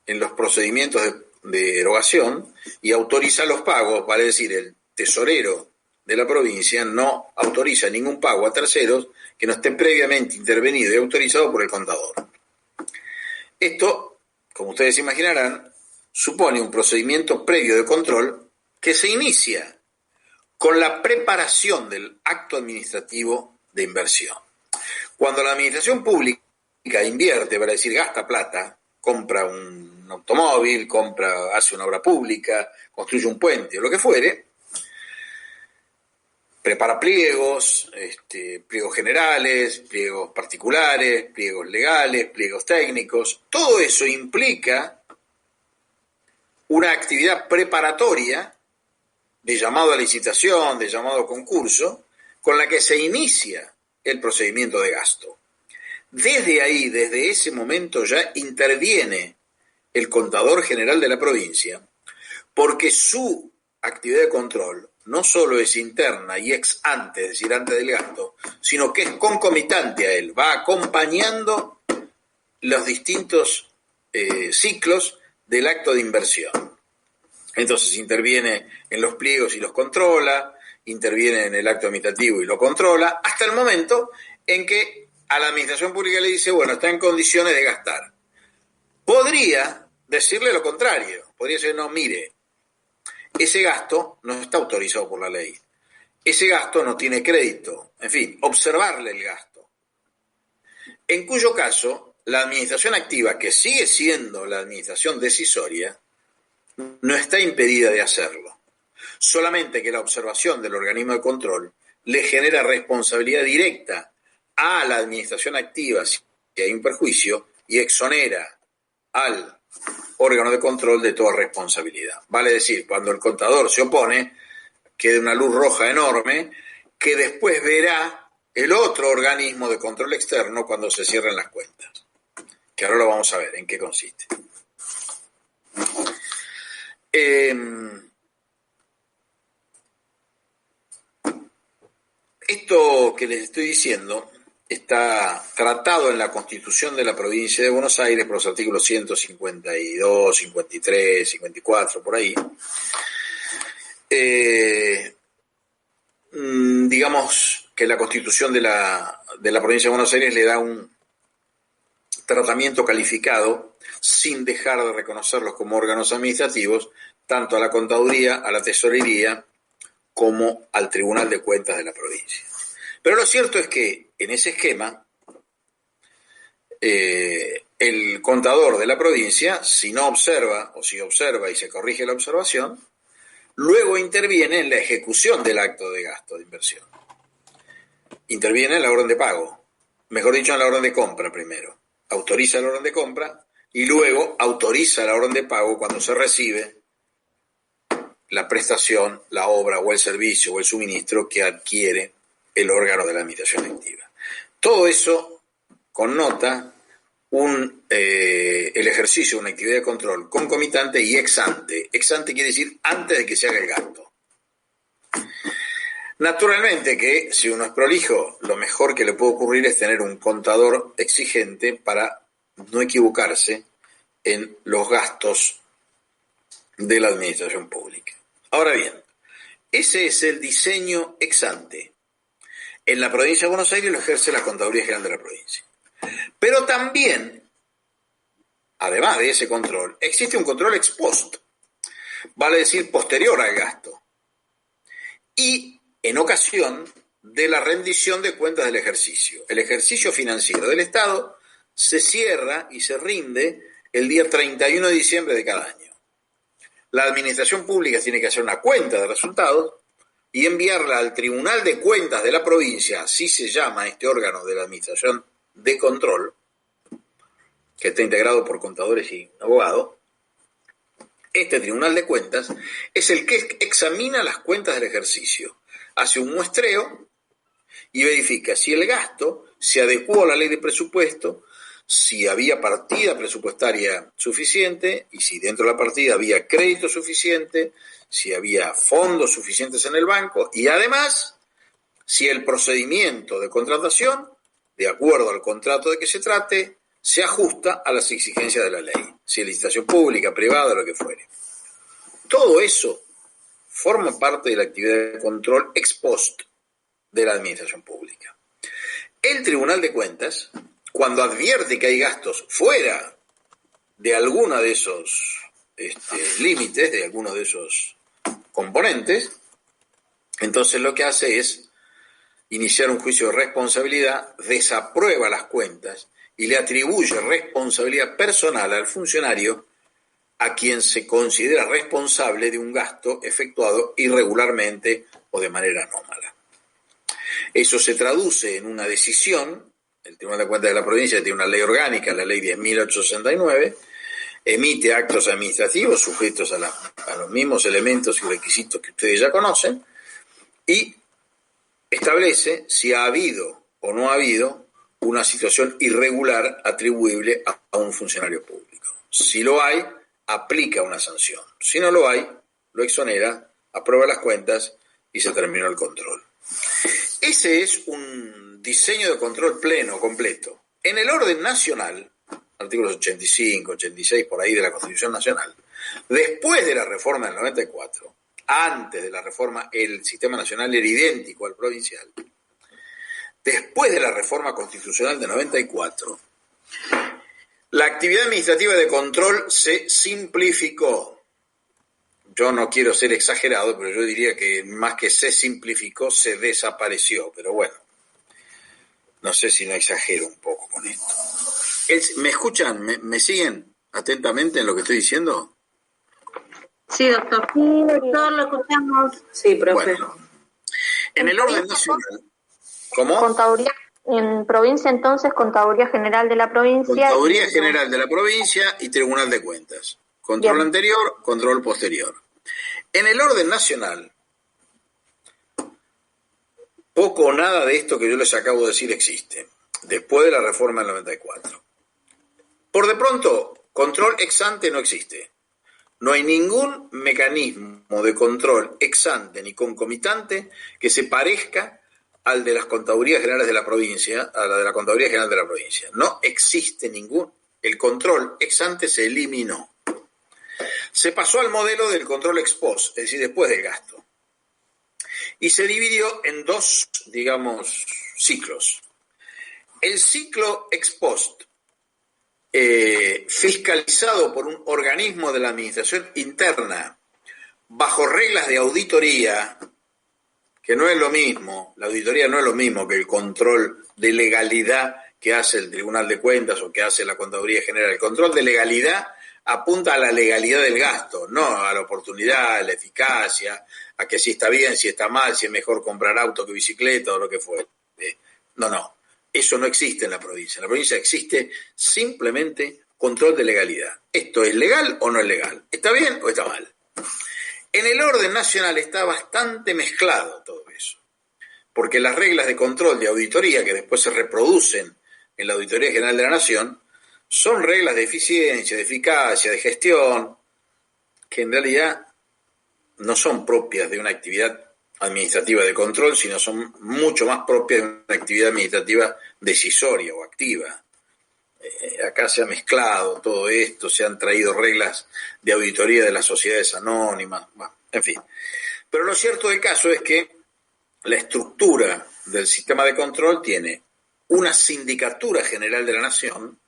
en los procedimientos de erogación y autoriza los pagos, vale decir, el tesorero de la provincia no autoriza ningún pago a terceros que no esté previamente intervenido y autorizado por el contador. Esto, como ustedes imaginarán, supone un procedimiento previo de control que se inicia con la preparación del acto administrativo de inversión. Cuando la administración pública invierte, para decir gasta plata, compra un automóvil, hace una obra pública, construye un puente o lo que fuere, prepara pliegos, pliegos generales, pliegos particulares, pliegos legales, pliegos técnicos. Todo eso implica una actividad preparatoria de llamado a licitación, de llamado a concurso, con la que se inicia el procedimiento de gasto. Desde ahí, desde ese momento ya interviene el contador general de la provincia, porque su actividad de control no solo es interna y ex ante, es decir, antes del gasto, sino que es concomitante a él, va acompañando los distintos ciclos del acto de inversión. Entonces interviene en los pliegos y los controla, interviene en el acto administrativo y lo controla, hasta el momento en que a la administración pública le dice, bueno, está en condiciones de gastar. Podría decirle lo contrario, podría decir, no, mire, ese gasto no está autorizado por la ley, ese gasto no tiene crédito, en fin, observarle el gasto. En cuyo caso, la administración activa, que sigue siendo la administración decisoria, no está impedida de hacerlo. Solamente que la observación del organismo de control le genera responsabilidad directa a la administración activa si hay un perjuicio y exonera al órgano de control de toda responsabilidad. Vale decir, cuando el contador se opone, queda una luz roja enorme que después verá el otro organismo de control externo cuando se cierren las cuentas. Que ahora lo vamos a ver en qué consiste. Esto que les estoy diciendo está tratado en la Constitución de la Provincia de Buenos Aires por los artículos 152, 53, 54, por ahí. Digamos que la Constitución de la Provincia de Buenos Aires le da un tratamiento calificado sin dejar de reconocerlos como órganos administrativos, tanto a la Contaduría, a la Tesorería, como al Tribunal de Cuentas de la provincia. Pero lo cierto es que en ese esquema, el contador de la provincia, si no observa, o si observa y se corrige la observación, luego interviene en la ejecución del acto de gasto de inversión. Interviene en la orden de pago, mejor dicho, en la orden de compra primero. Autoriza la orden de compra y luego autoriza la orden de pago cuando se recibe la prestación, la obra o el servicio o el suministro que adquiere el órgano de la administración activa. Todo eso connota el ejercicio de una actividad de control concomitante y ex ante. Ex ante quiere decir antes de que se haga el gasto. Naturalmente que si uno es prolijo, lo mejor que le puede ocurrir es tener un contador exigente para no equivocarse en los gastos de la administración pública. Ahora bien, ese es el diseño ex ante. En la provincia de Buenos Aires lo ejerce la Contaduría General de la provincia. Pero también, además de ese control, existe un control ex post, vale decir posterior al gasto, y en ocasión de la rendición de cuentas del ejercicio. El ejercicio financiero del Estado se cierra y se rinde el día 31 de diciembre de cada año. La administración pública tiene que hacer una cuenta de resultados y enviarla al Tribunal de Cuentas de la provincia, así se llama este órgano de la administración de Control, que está integrado por contadores y abogados, este Tribunal de Cuentas es el que examina las cuentas del ejercicio, hace un muestreo y verifica si el gasto se adecuó a la ley de presupuesto, si había partida presupuestaria suficiente y si dentro de la partida había crédito suficiente, si había fondos suficientes en el banco y además si el procedimiento de contratación, de acuerdo al contrato de que se trate, se ajusta a las exigencias de la ley, si es licitación pública, privada, lo que fuere. Todo eso forma parte de la actividad de control ex post de la administración pública. El Tribunal de Cuentas, cuando advierte que hay gastos fuera de alguno de esos límites, de alguno de esos componentes, entonces lo que hace es iniciar un juicio de responsabilidad, desaprueba las cuentas y le atribuye responsabilidad personal al funcionario a quien se considera responsable de un gasto efectuado irregularmente o de manera anómala. Eso se traduce en una decisión. El Tribunal de Cuentas de la provincia tiene una ley orgánica, la ley 10.869, emite actos administrativos sujetos a los mismos elementos y requisitos que ustedes ya conocen y establece si ha habido o no ha habido una situación irregular atribuible a un funcionario público. Si lo hay, aplica una sanción. Si no lo hay, lo exonera, aprueba las cuentas y se terminó el control. Ese es un diseño de control pleno, completo. En el orden nacional, artículos 85, 86, por ahí de la Constitución Nacional, después de la reforma del 94, antes de la reforma el sistema nacional era idéntico al provincial, después de la reforma constitucional de 94, la actividad administrativa de control se simplificó. Yo no quiero ser exagerado, pero yo diría que más que se simplificó, se desapareció. Pero bueno, no sé si no exagero un poco con esto. ¿Me escuchan? ¿Me siguen atentamente en lo que estoy diciendo? Sí, doctor. Sí, doctor, lo escuchamos. Sí, profe. Bueno, en el orden nacional. ¿Cómo? Contaduría en provincia, entonces, Contaduría General de la Provincia. Contaduría General de la Provincia y Tribunal de Cuentas. Control Bien. anterior, control posterior. En el orden nacional, poco o nada de esto que yo les acabo de decir existe, después de la reforma del 94. Por de pronto, control ex ante no existe. No hay ningún mecanismo de control ex ante ni concomitante que se parezca al de las contadurías generales de la provincia, a la de la Contaduría General de la Provincia. No existe ningún. El control ex ante se eliminó. Se pasó al modelo del control ex post, es decir, después del gasto. Y se dividió en dos, digamos, ciclos. El ciclo ex post, fiscalizado por un organismo de la administración interna, bajo reglas de auditoría, que no es lo mismo, la auditoría no es lo mismo que el control de legalidad que hace el Tribunal de Cuentas o que hace la Contaduría General. El control de legalidad apunta a la legalidad del gasto, no a la oportunidad, a la eficacia, a que si está bien, si está mal, si es mejor comprar auto que bicicleta o lo que fuere. No, eso no existe en la provincia. En la provincia existe simplemente control de legalidad. ¿Esto es legal o no es legal? ¿Está bien o está mal? En el orden nacional está bastante mezclado todo eso, porque las reglas de control de auditoría que después se reproducen en la Auditoría General de la Nación son reglas de eficiencia, de eficacia, de gestión, que en realidad no son propias de una actividad administrativa de control, sino son mucho más propias de una actividad administrativa decisoria o activa. Acá se ha mezclado todo esto, se han traído reglas de auditoría de las sociedades anónimas, bueno, en fin. Pero lo cierto del caso es que la estructura del sistema de control tiene una Sindicatura General de la Nación,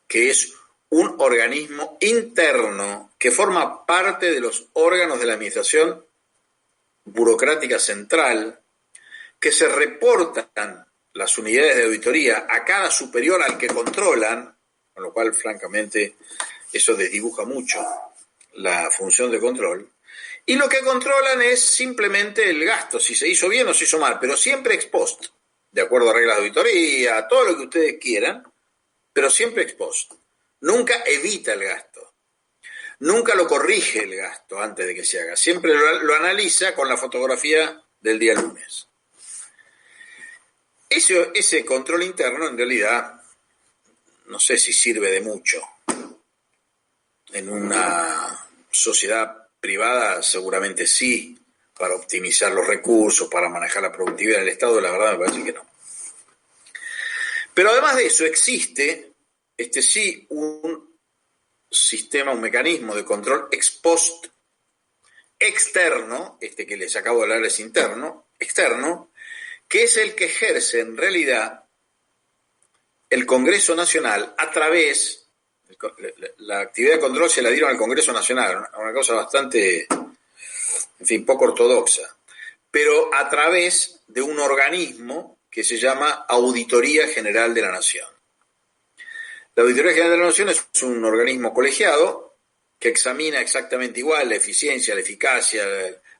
que es un organismo interno que forma parte de los órganos de la administración burocrática central, que se reportan las unidades de auditoría a cada superior al que controlan, con lo cual, francamente, eso desdibuja mucho la función de control, y lo que controlan es simplemente el gasto, si se hizo bien o se hizo mal, pero siempre ex post. de acuerdo a reglas de auditoría, todo lo que ustedes quieran, pero siempre ex post. Nunca evita el gasto, nunca lo corrige el gasto antes de que se haga, siempre lo analiza con la fotografía del día lunes. Ese control interno en realidad no sé si sirve de mucho. En una sociedad privada seguramente sí, para optimizar los recursos, para manejar la productividad del Estado, la verdad me parece que no. Pero además de eso existe sí un sistema, un mecanismo de control ex post externo, que les acabo de hablar es interno, externo, que es el que ejerce en realidad el Congreso Nacional a través, la actividad de control se la dieron al Congreso Nacional, una cosa bastante, en fin, poco ortodoxa, pero a través de un organismo que se llama Auditoría General de la Nación. La Auditoría General de la Nación es un organismo colegiado que examina exactamente igual la eficiencia, la eficacia,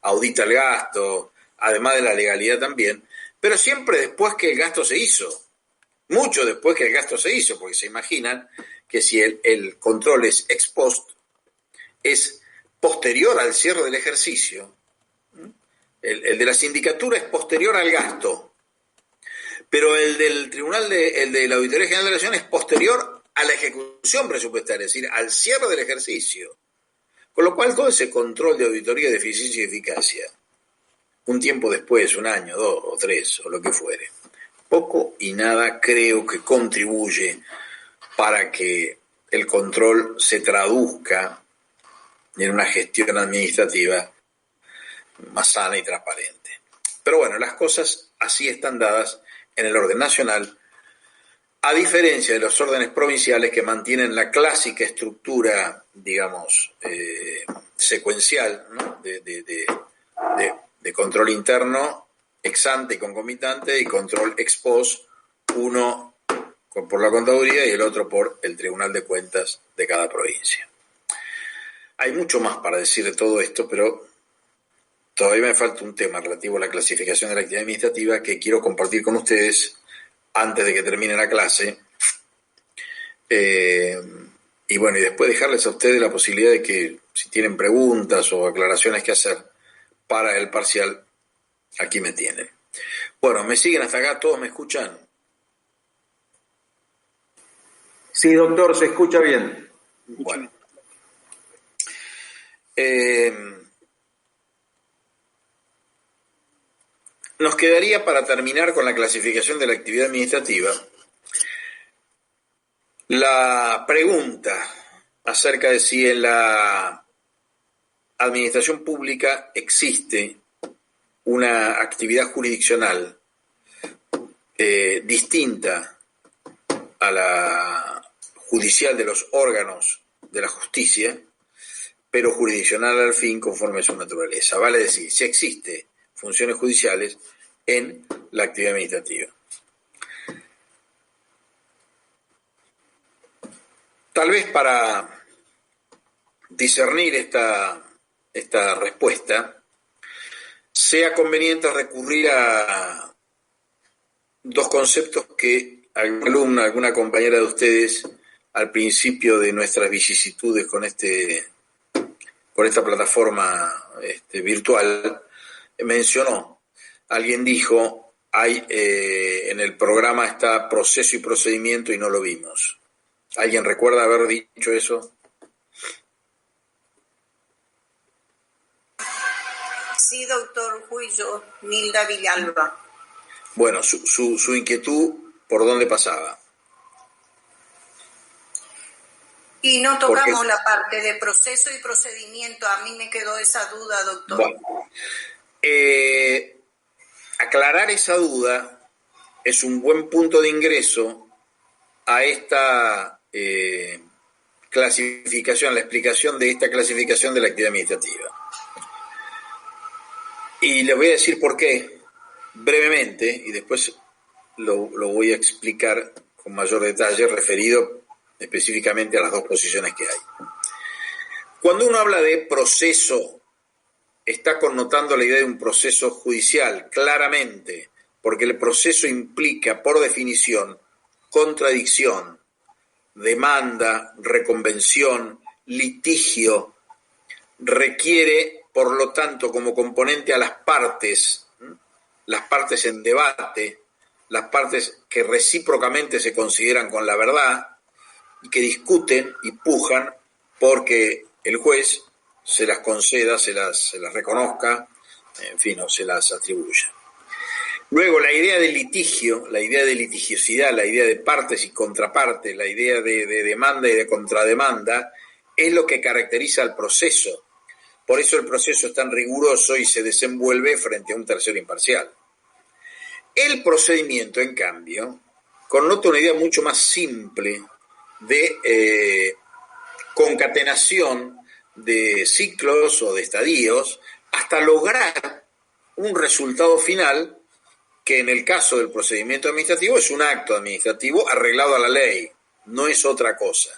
audita el gasto, además de la legalidad también, pero siempre después que el gasto se hizo, mucho después que el gasto se hizo, porque se imaginan que si el control es ex post, es posterior al cierre del ejercicio, el de la sindicatura es posterior al gasto, pero el del tribunal, el de la Auditoría General de la Nación es posterior a la ejecución presupuestaria, es decir, al cierre del ejercicio. Con lo cual todo ese control de auditoría de eficiencia y eficacia, un tiempo después, un año, 2 o 3 o lo que fuere, poco y nada creo que contribuye para que el control se traduzca en una gestión administrativa más sana y transparente. Pero bueno, las cosas así están dadas en el orden nacional, a diferencia de los órdenes provinciales que mantienen la clásica estructura, digamos, secuencial, ¿no? de control interno, ex ante y concomitante, y control ex post, uno por la contaduría y el otro por el Tribunal de Cuentas de cada provincia. Hay mucho más para decir de todo esto, pero todavía me falta un tema relativo a la clasificación de la actividad administrativa que quiero compartir con ustedes antes de que termine la clase. Y bueno, y después dejarles a ustedes la posibilidad de que, si tienen preguntas o aclaraciones que hacer para el parcial, aquí me tienen. Bueno, ¿me siguen hasta acá? ¿Todos me escuchan? Sí, doctor, se escucha bien. Bueno. Nos quedaría para terminar con la clasificación de la actividad administrativa la pregunta acerca de si en la administración pública existe una actividad jurisdiccional distinta a la judicial de los órganos de la justicia, pero jurisdiccional al fin conforme a su naturaleza. Vale decir, si existe funciones judiciales en la actividad administrativa. Tal vez para discernir esta respuesta sea conveniente recurrir a dos conceptos que alguna compañera de ustedes al principio de nuestras vicisitudes con esta plataforma virtual mencionó. Alguien dijo, en el programa está proceso y procedimiento y no lo vimos. ¿Alguien recuerda haber dicho eso? Sí, doctor Juillo, Nilda Villalba. Bueno, su inquietud, ¿por dónde pasaba? Y no tocamos la parte de proceso y procedimiento. A mí me quedó esa duda, doctor. Bueno, aclarar esa duda es un buen punto de ingreso a esta clasificación, la explicación de esta clasificación de la actividad administrativa. Y les voy a decir por qué, brevemente, y después lo voy a explicar con mayor detalle, referido específicamente a las dos posiciones que hay. Cuando uno habla de proceso, está connotando la idea de un proceso judicial, claramente, porque el proceso implica, por definición, contradicción, demanda, reconvención, litigio, requiere, por lo tanto, como componente a las partes en debate, las partes que recíprocamente se consideran con la verdad y que discuten y pujan porque el juez se las conceda, se las reconozca, en fin, o se las atribuya. Luego, la idea de litigio, la idea de litigiosidad, la idea de partes y contrapartes, la idea de demanda y de contrademanda, es lo que caracteriza al proceso. Por eso el proceso es tan riguroso y se desenvuelve frente a un tercero imparcial. El procedimiento, en cambio, connota una idea mucho más simple de concatenación de ciclos o de estadios hasta lograr un resultado final que en el caso del procedimiento administrativo es un acto administrativo arreglado a la ley, no es otra cosa.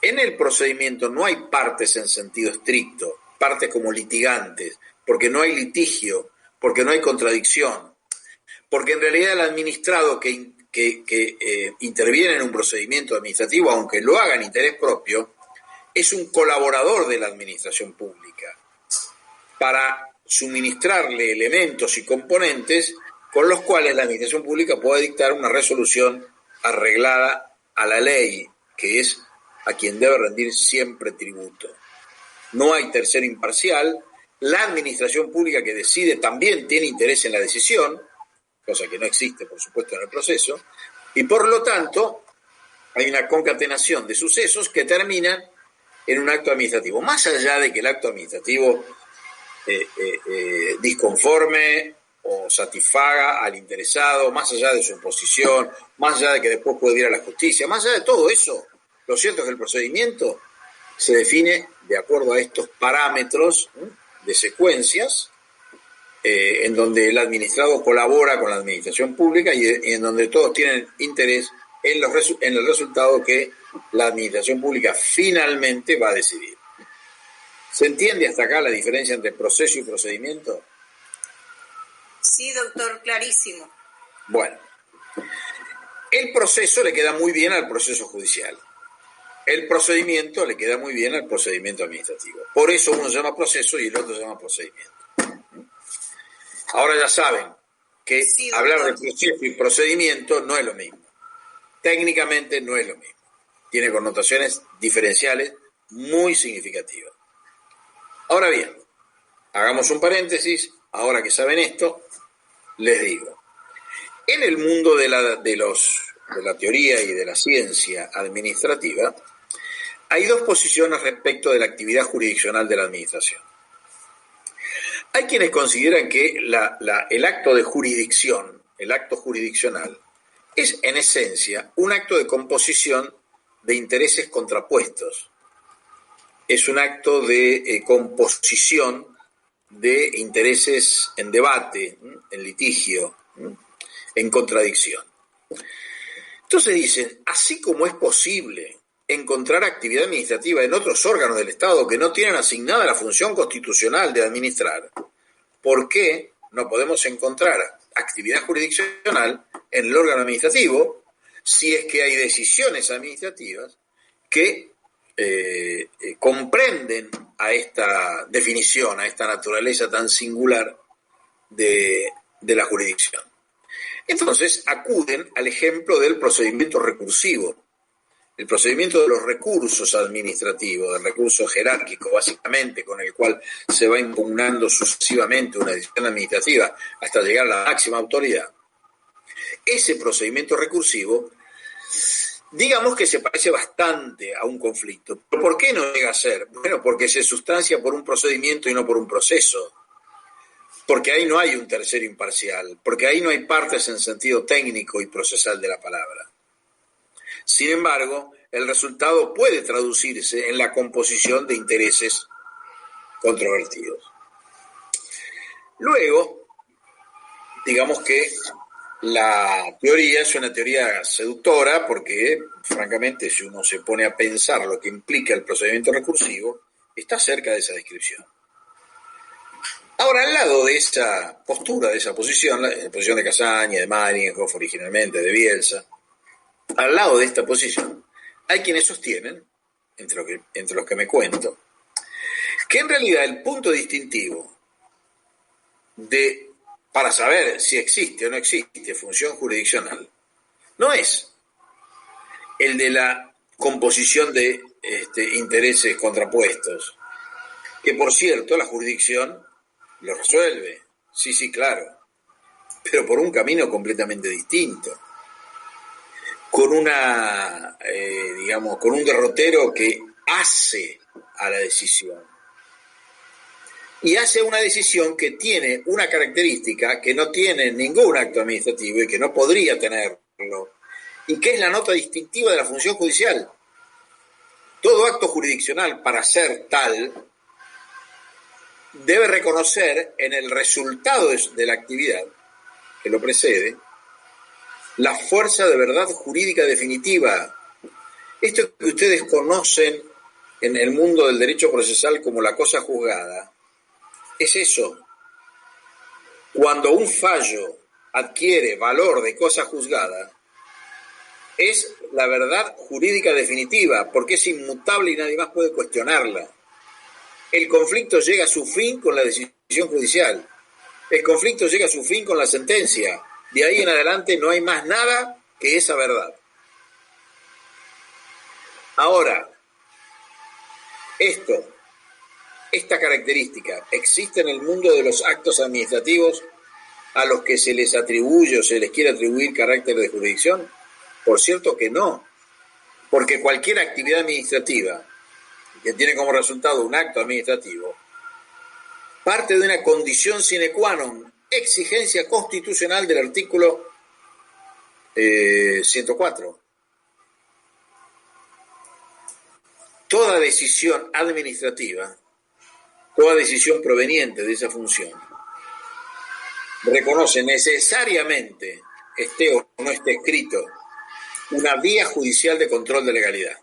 En el procedimiento no hay partes en sentido estricto, partes como litigantes, porque no hay litigio, porque no hay contradicción, porque en realidad el administrado que interviene en un procedimiento administrativo, aunque lo haga en interés propio, es un colaborador de la administración pública para suministrarle elementos y componentes con los cuales la administración pública pueda dictar una resolución arreglada a la ley, que es a quien debe rendir siempre tributo. No hay tercero imparcial, la administración pública que decide también tiene interés en la decisión, cosa que no existe, por supuesto, en el proceso, y por lo tanto hay una concatenación de sucesos que terminan en un acto administrativo. Más allá de que el acto administrativo disconforme o satisfaga al interesado, más allá de su oposición, más allá de que después puede ir a la justicia, más allá de todo eso, lo cierto es que el procedimiento se define de acuerdo a estos parámetros de secuencias, en donde el administrado colabora con la administración pública y en donde todos tienen interés en el resultado que la administración pública finalmente va a decidir. ¿Se entiende hasta acá la diferencia entre proceso y procedimiento? Sí, doctor, clarísimo. Bueno, el proceso le queda muy bien al proceso judicial. El procedimiento le queda muy bien al procedimiento administrativo. Por eso uno se llama proceso y el otro se llama procedimiento. Ahora ya saben que sí, hablar de proceso y procedimiento no es lo mismo. Técnicamente no es lo mismo. Tiene connotaciones diferenciales muy significativas. Ahora bien, hagamos un paréntesis. Ahora que saben esto, les digo. En el mundo de la teoría y de la ciencia administrativa, hay dos posiciones respecto de la actividad jurisdiccional de la administración. Hay quienes consideran que el acto de jurisdicción, el acto jurisdiccional, es en esencia un acto de composición de intereses contrapuestos. Es un acto de composición de intereses en debate, en litigio, en contradicción. Entonces dicen, así como es posible encontrar actividad administrativa en otros órganos del Estado que no tienen asignada la función constitucional de administrar, ¿por qué no podemos encontrar actividad jurisdiccional en el órgano administrativo si es que hay decisiones administrativas que comprenden a esta definición, a esta naturaleza tan singular de la jurisdicción? Entonces acuden al ejemplo del procedimiento recursivo, el procedimiento de los recursos administrativos, del recurso jerárquico básicamente, con el cual se va impugnando sucesivamente una decisión administrativa hasta llegar a la máxima autoridad. Ese procedimiento recursivo, digamos que se parece bastante a un conflicto. ¿Pero por qué no llega a ser? Bueno, porque se sustancia por un procedimiento y no por un proceso. Porque ahí no hay un tercero imparcial, porque ahí no hay partes en sentido técnico y procesal de la palabra. Sin embargo, el resultado puede traducirse en la composición de intereses controvertidos. Luego, digamos que la teoría es una teoría seductora porque, francamente, si uno se pone a pensar lo que implica el procedimiento recursivo, está cerca de esa descripción. Ahora, al lado de esa postura, de esa posición, la posición de Casaña, de Marienhoff originalmente, de Bielsa, al lado de esta posición, hay quienes sostienen, entre los que me cuento, que en realidad el punto distintivo para saber si existe o no existe función jurisdiccional no es el de la composición de intereses contrapuestos, que por cierto la jurisdicción lo resuelve, sí, claro, pero por un camino completamente distinto, con con un derrotero que hace a la decisión. Y hace una decisión que tiene una característica que no tiene ningún acto administrativo y que no podría tenerlo, y que es la nota distintiva de la función judicial. Todo acto jurisdiccional, para ser tal, debe reconocer en el resultado de la actividad que lo precede la fuerza de verdad jurídica definitiva. Esto que ustedes conocen en el mundo del derecho procesal como la cosa juzgada, es eso. Cuando un fallo adquiere valor de cosa juzgada, es la verdad jurídica definitiva, porque es inmutable y nadie más puede cuestionarla. El conflicto llega a su fin con la decisión judicial. El conflicto llega a su fin con la sentencia. De ahí en adelante no hay más nada que esa verdad. Ahora, esta característica existe en el mundo de los actos administrativos a los que se les atribuye o se les quiere atribuir carácter de jurisdicción. Por cierto que no, porque cualquier actividad administrativa que tiene como resultado un acto administrativo parte de una condición sine qua non, exigencia constitucional del artículo 104. Toda decisión administrativa, toda decisión proveniente de esa función, reconoce necesariamente, esté o no esté escrito, una vía judicial de control de legalidad.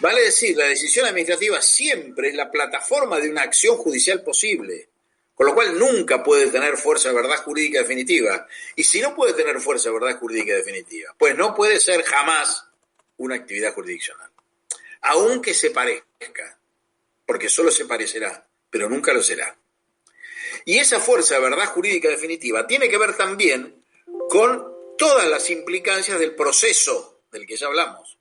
Vale decir, la decisión administrativa siempre es la plataforma de una acción judicial posible, con lo cual nunca puede tener fuerza de verdad jurídica definitiva. Y si no puede tener fuerza de verdad jurídica definitiva, pues no puede ser jamás una actividad jurisdiccional. Aunque se parezca, porque solo se parecerá, pero nunca lo será. Y esa fuerza de verdad jurídica definitiva tiene que ver también con todas las implicancias del proceso del que ya hablamos,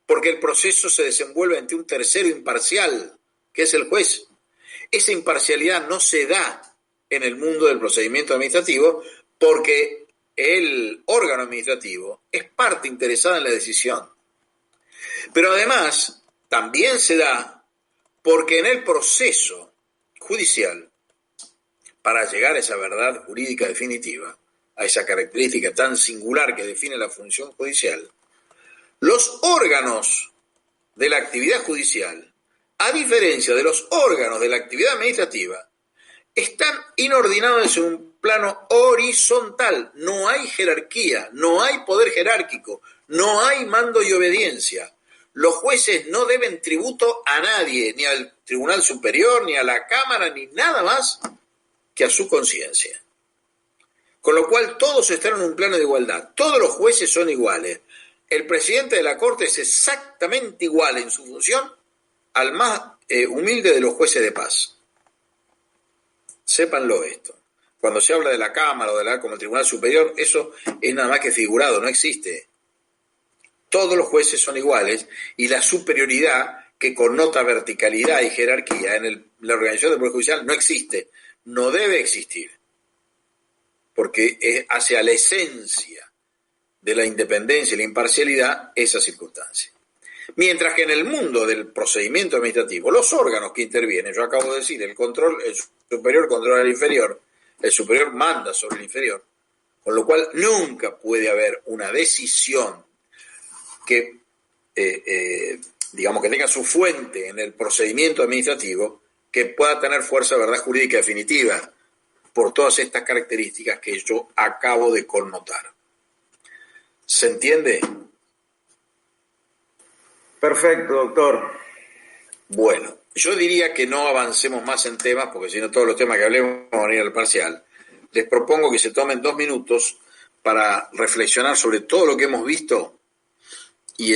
porque el proceso se desenvuelve ante un tercero imparcial, que es el juez. Esa imparcialidad no se da en el mundo del procedimiento administrativo porque el órgano administrativo es parte interesada en la decisión. Pero además también se da porque en el proceso judicial, para llegar a esa verdad jurídica definitiva, a esa característica tan singular que define la función judicial, los órganos de la actividad judicial, a diferencia de los órganos de la actividad administrativa, están inordinados en un plano horizontal. No hay jerarquía, no hay poder jerárquico, no hay mando y obediencia. Los jueces no deben tributo a nadie, ni al Tribunal Superior, ni a la Cámara, ni nada más que a su conciencia. Con lo cual todos están en un plano de igualdad. Todos los jueces son iguales. El presidente de la Corte es exactamente igual en su función al más humilde de los jueces de paz. Sépanlo esto. Cuando se habla de la Cámara o como el Tribunal Superior, eso es nada más que figurado, no existe. Todos los jueces son iguales y la superioridad que connota verticalidad y jerarquía en la organización del Poder Judicial no existe, no debe existir, porque hace a la esencia de la independencia y la imparcialidad esa circunstancia. Mientras que en el mundo del procedimiento administrativo, los órganos que intervienen, yo acabo de decir, el superior controla al inferior, el superior manda sobre el inferior, con lo cual nunca puede haber una decisión que, que tenga su fuente en el procedimiento administrativo que pueda tener fuerza de verdad jurídica definitiva por todas estas características que yo acabo de connotar. ¿Se entiende? Perfecto, doctor. Bueno, yo diría que no avancemos más en temas, porque si no todos los temas que hablemos van a ir al parcial. Les propongo que se tomen 2 minutos para reflexionar sobre todo lo que hemos visto y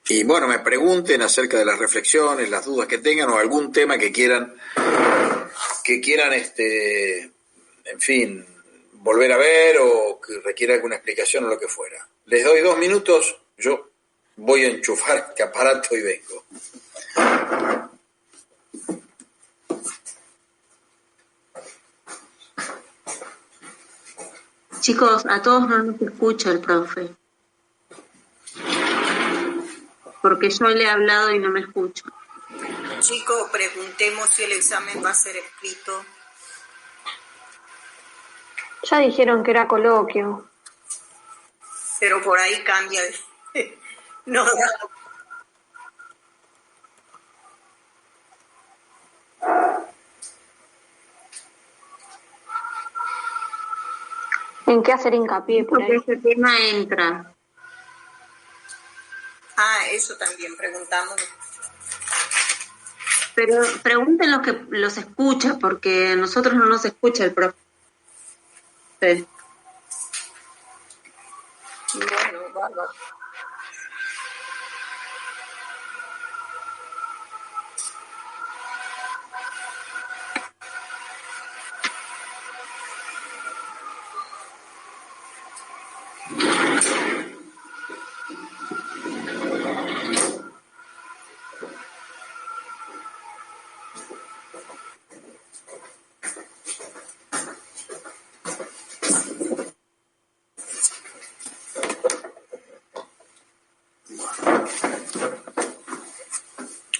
y bueno, me pregunten acerca de las reflexiones, las dudas que tengan o algún tema que quieran en fin, volver a ver o que requiera alguna explicación o lo que fuera. Les doy 2 minutos, yo voy a enchufar este aparato y vengo. Chicos, a todos no nos escucha el profe. Porque yo le he hablado y no me escucha. Chicos, preguntemos si el examen va a ser escrito. Ya dijeron que era coloquio. Pero por ahí cambia. No. ¿En qué hacer hincapié por ahí? Porque ese tema entra. Eso también preguntamos. Pero pregunten los que los escucha, porque a nosotros no nos escucha el profe. Bueno, bárbaro.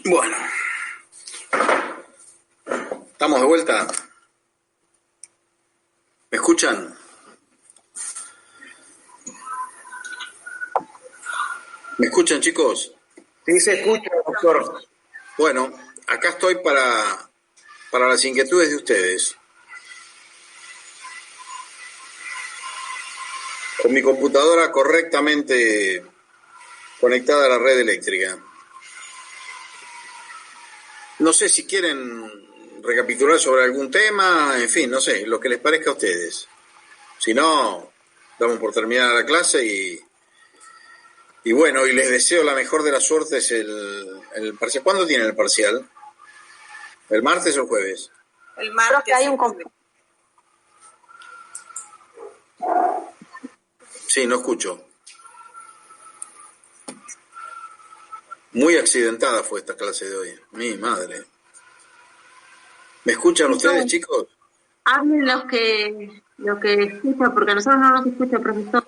Bueno, ¿estamos de vuelta? ¿Me escuchan? ¿Me escuchan, chicos? Sí, se escucha, doctor. Bueno, acá estoy para las inquietudes de ustedes. Con mi computadora correctamente conectada a la red eléctrica. No sé si quieren recapitular sobre algún tema, en fin, no sé, lo que les parezca a ustedes. Si no, damos por terminada la clase y bueno, y les deseo la mejor de las suertes el parcial. ¿Cuándo tienen el parcial? ¿El martes o el jueves? El martes. Creo que hay un Sí, no escucho. Muy accidentada fue esta clase de hoy. Mi madre. ¿Me escuchan ustedes, chicos? Hablen los que escuchan, porque a nosotros no nos escucha el profesor.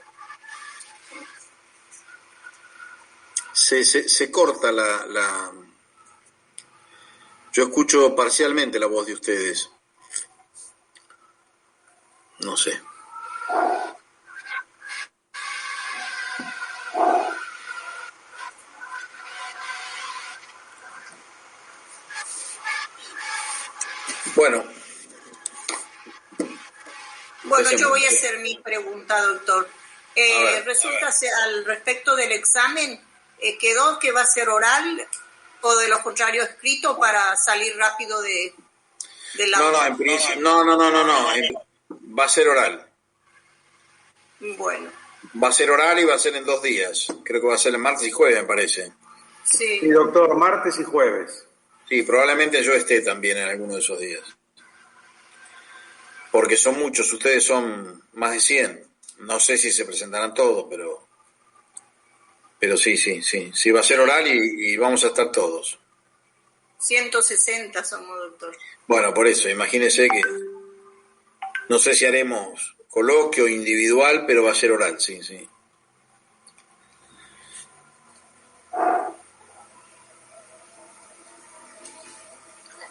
Se corta la... Yo escucho parcialmente la voz de ustedes. No sé. Bueno, yo voy a hacer mi pregunta, doctor. Resulta al respecto del examen, ¿quedó que va a ser oral o de lo contrario escrito para salir rápido de la... No, en principio, no. Va a ser oral. Bueno. Va a ser oral y va a ser en 2 días. Creo que va a ser el martes y jueves, me parece. Sí, doctor, martes y jueves. Sí, probablemente yo esté también en alguno de esos días. Porque son muchos, ustedes son más de 100. No sé si se presentarán todos, pero sí, va a ser oral y vamos a estar todos. 160 somos, doctor. Bueno, por eso, imagínese que no sé si haremos coloquio individual, pero va a ser oral, sí.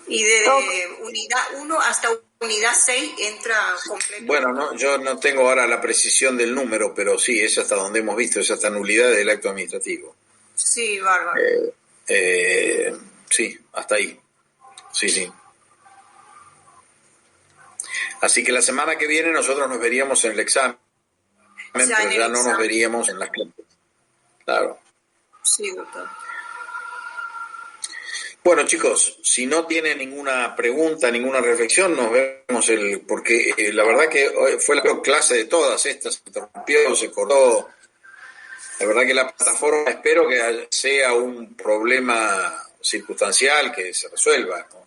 Y de unidad 1 hasta unidad 6 entra completo. Bueno, yo no tengo ahora la precisión del número, pero sí, es hasta donde hemos visto, es hasta nulidades del acto administrativo. Sí, bárbaro. Sí, hasta ahí. Sí. Así que la semana que viene nosotros nos veríamos en el examen, pero ya no nos veríamos en las clases. Claro. Sí, doctor. Bueno, chicos, si no tienen ninguna pregunta, ninguna reflexión, nos vemos porque la verdad que hoy fue la peor clase de todas estas, se interrumpió, se cortó. La verdad que la plataforma, espero que sea un problema circunstancial que se resuelva, ¿no?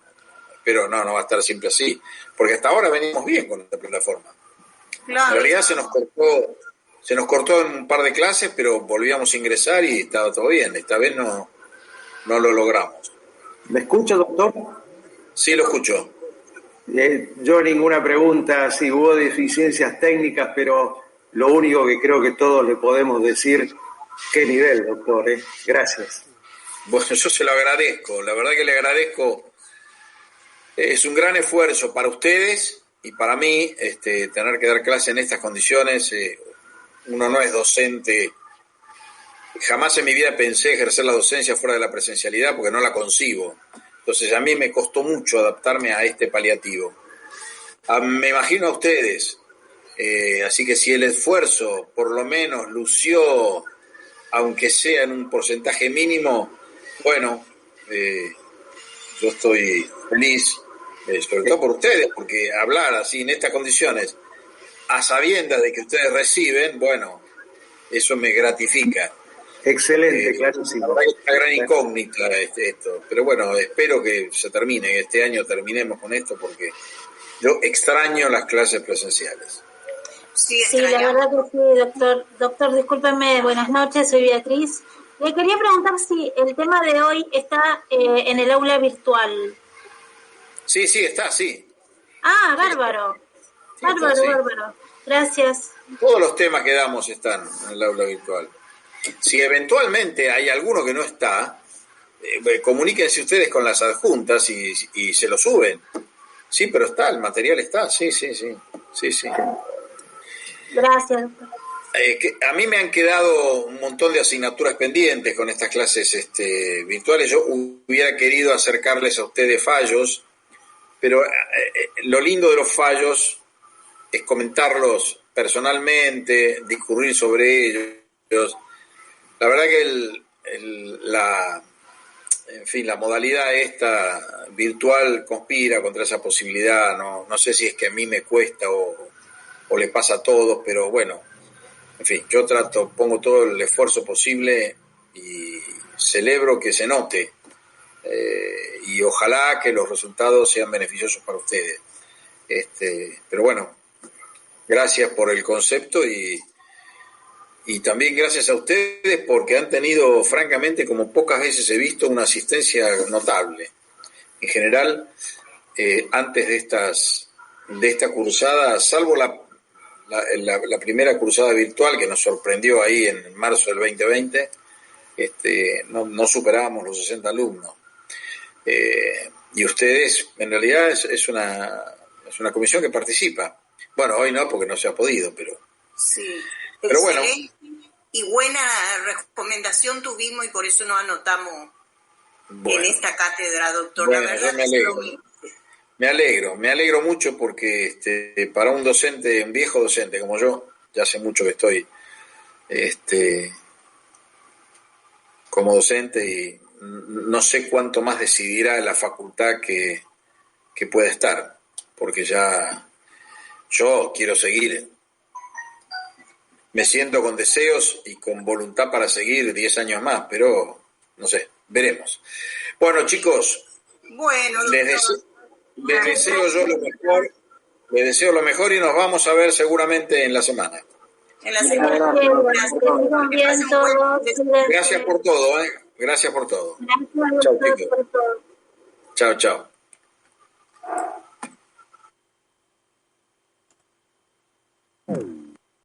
Pero no va a estar siempre así, porque hasta ahora venimos bien con esta plataforma. Claro. En realidad se nos cortó en un par de clases, pero volvíamos a ingresar y estaba todo bien. Esta vez no lo logramos. ¿Me escucha, doctor? Sí, lo escucho. Yo ninguna pregunta, si hubo deficiencias técnicas, pero lo único que creo que todos le podemos decir, qué nivel, doctor, ¿eh? Gracias. Bueno, yo se lo agradezco, la verdad que le agradezco. Es un gran esfuerzo para ustedes y para mí tener que dar clase en estas condiciones. Uno no es docente. Jamás en mi vida pensé ejercer la docencia fuera de la presencialidad porque no la concibo. Entonces a mí me costó mucho adaptarme a este paliativo. Me imagino a ustedes. Así que si el esfuerzo por lo menos lució, aunque sea en un porcentaje mínimo, bueno, yo estoy feliz, sobre todo por ustedes, porque hablar así en estas condiciones, a sabiendas de que ustedes reciben, bueno, eso me gratifica. Excelente, clarísimo. La verdad que es una gran incógnita esto, pero bueno, espero que se termine, que este año terminemos con esto, porque yo extraño las clases presenciales. Sí, la verdad que sí, doctor. Doctor, discúlpeme, buenas noches, soy Beatriz. Le quería preguntar si el tema de hoy está en el aula virtual. Sí, está, sí. Ah, bárbaro. Sí, bárbaro. Gracias. Todos los temas que damos están en el aula virtual. Si eventualmente hay alguno que no está, comuníquense ustedes con las adjuntas y se lo suben. Sí, pero está, el material está, sí. Gracias, doctor. A mí me han quedado un montón de asignaturas pendientes con estas clases virtuales. Yo hubiera querido acercarles a ustedes fallos, pero lo lindo de los fallos es comentarlos personalmente, discurrir sobre ellos. La verdad que la modalidad esta virtual conspira contra esa posibilidad. No sé si es que a mí me cuesta o le pasa a todos, pero bueno, en fin, yo pongo todo el esfuerzo posible y celebro que se note y ojalá que los resultados sean beneficiosos para ustedes. Pero bueno, gracias por el concepto y también gracias a ustedes porque han tenido, francamente, como pocas veces he visto, una asistencia notable. En general, antes de esta cursada, salvo la primera cruzada virtual que nos sorprendió ahí en marzo del 2020, no superábamos los 60 alumnos. Y ustedes, en realidad, es una comisión que participa. Bueno, hoy no, porque no se ha podido, pero... Sí. Pero bueno. Y buena recomendación tuvimos y por eso nos anotamos en esta cátedra, doctor. Bueno, la verdad yo me alegro mucho porque para un docente, un viejo docente como yo, ya hace mucho que estoy como docente y no sé cuánto más decidirá la facultad que pueda estar, porque ya yo quiero seguir. Me siento con deseos y con voluntad para seguir 10 años más, pero no sé, veremos. Bueno, chicos, les deseo yo lo mejor. Les deseo lo mejor y nos vamos a ver seguramente en la semana. Gracias por todo, Gracias por todo. Chao, chicos. Chao.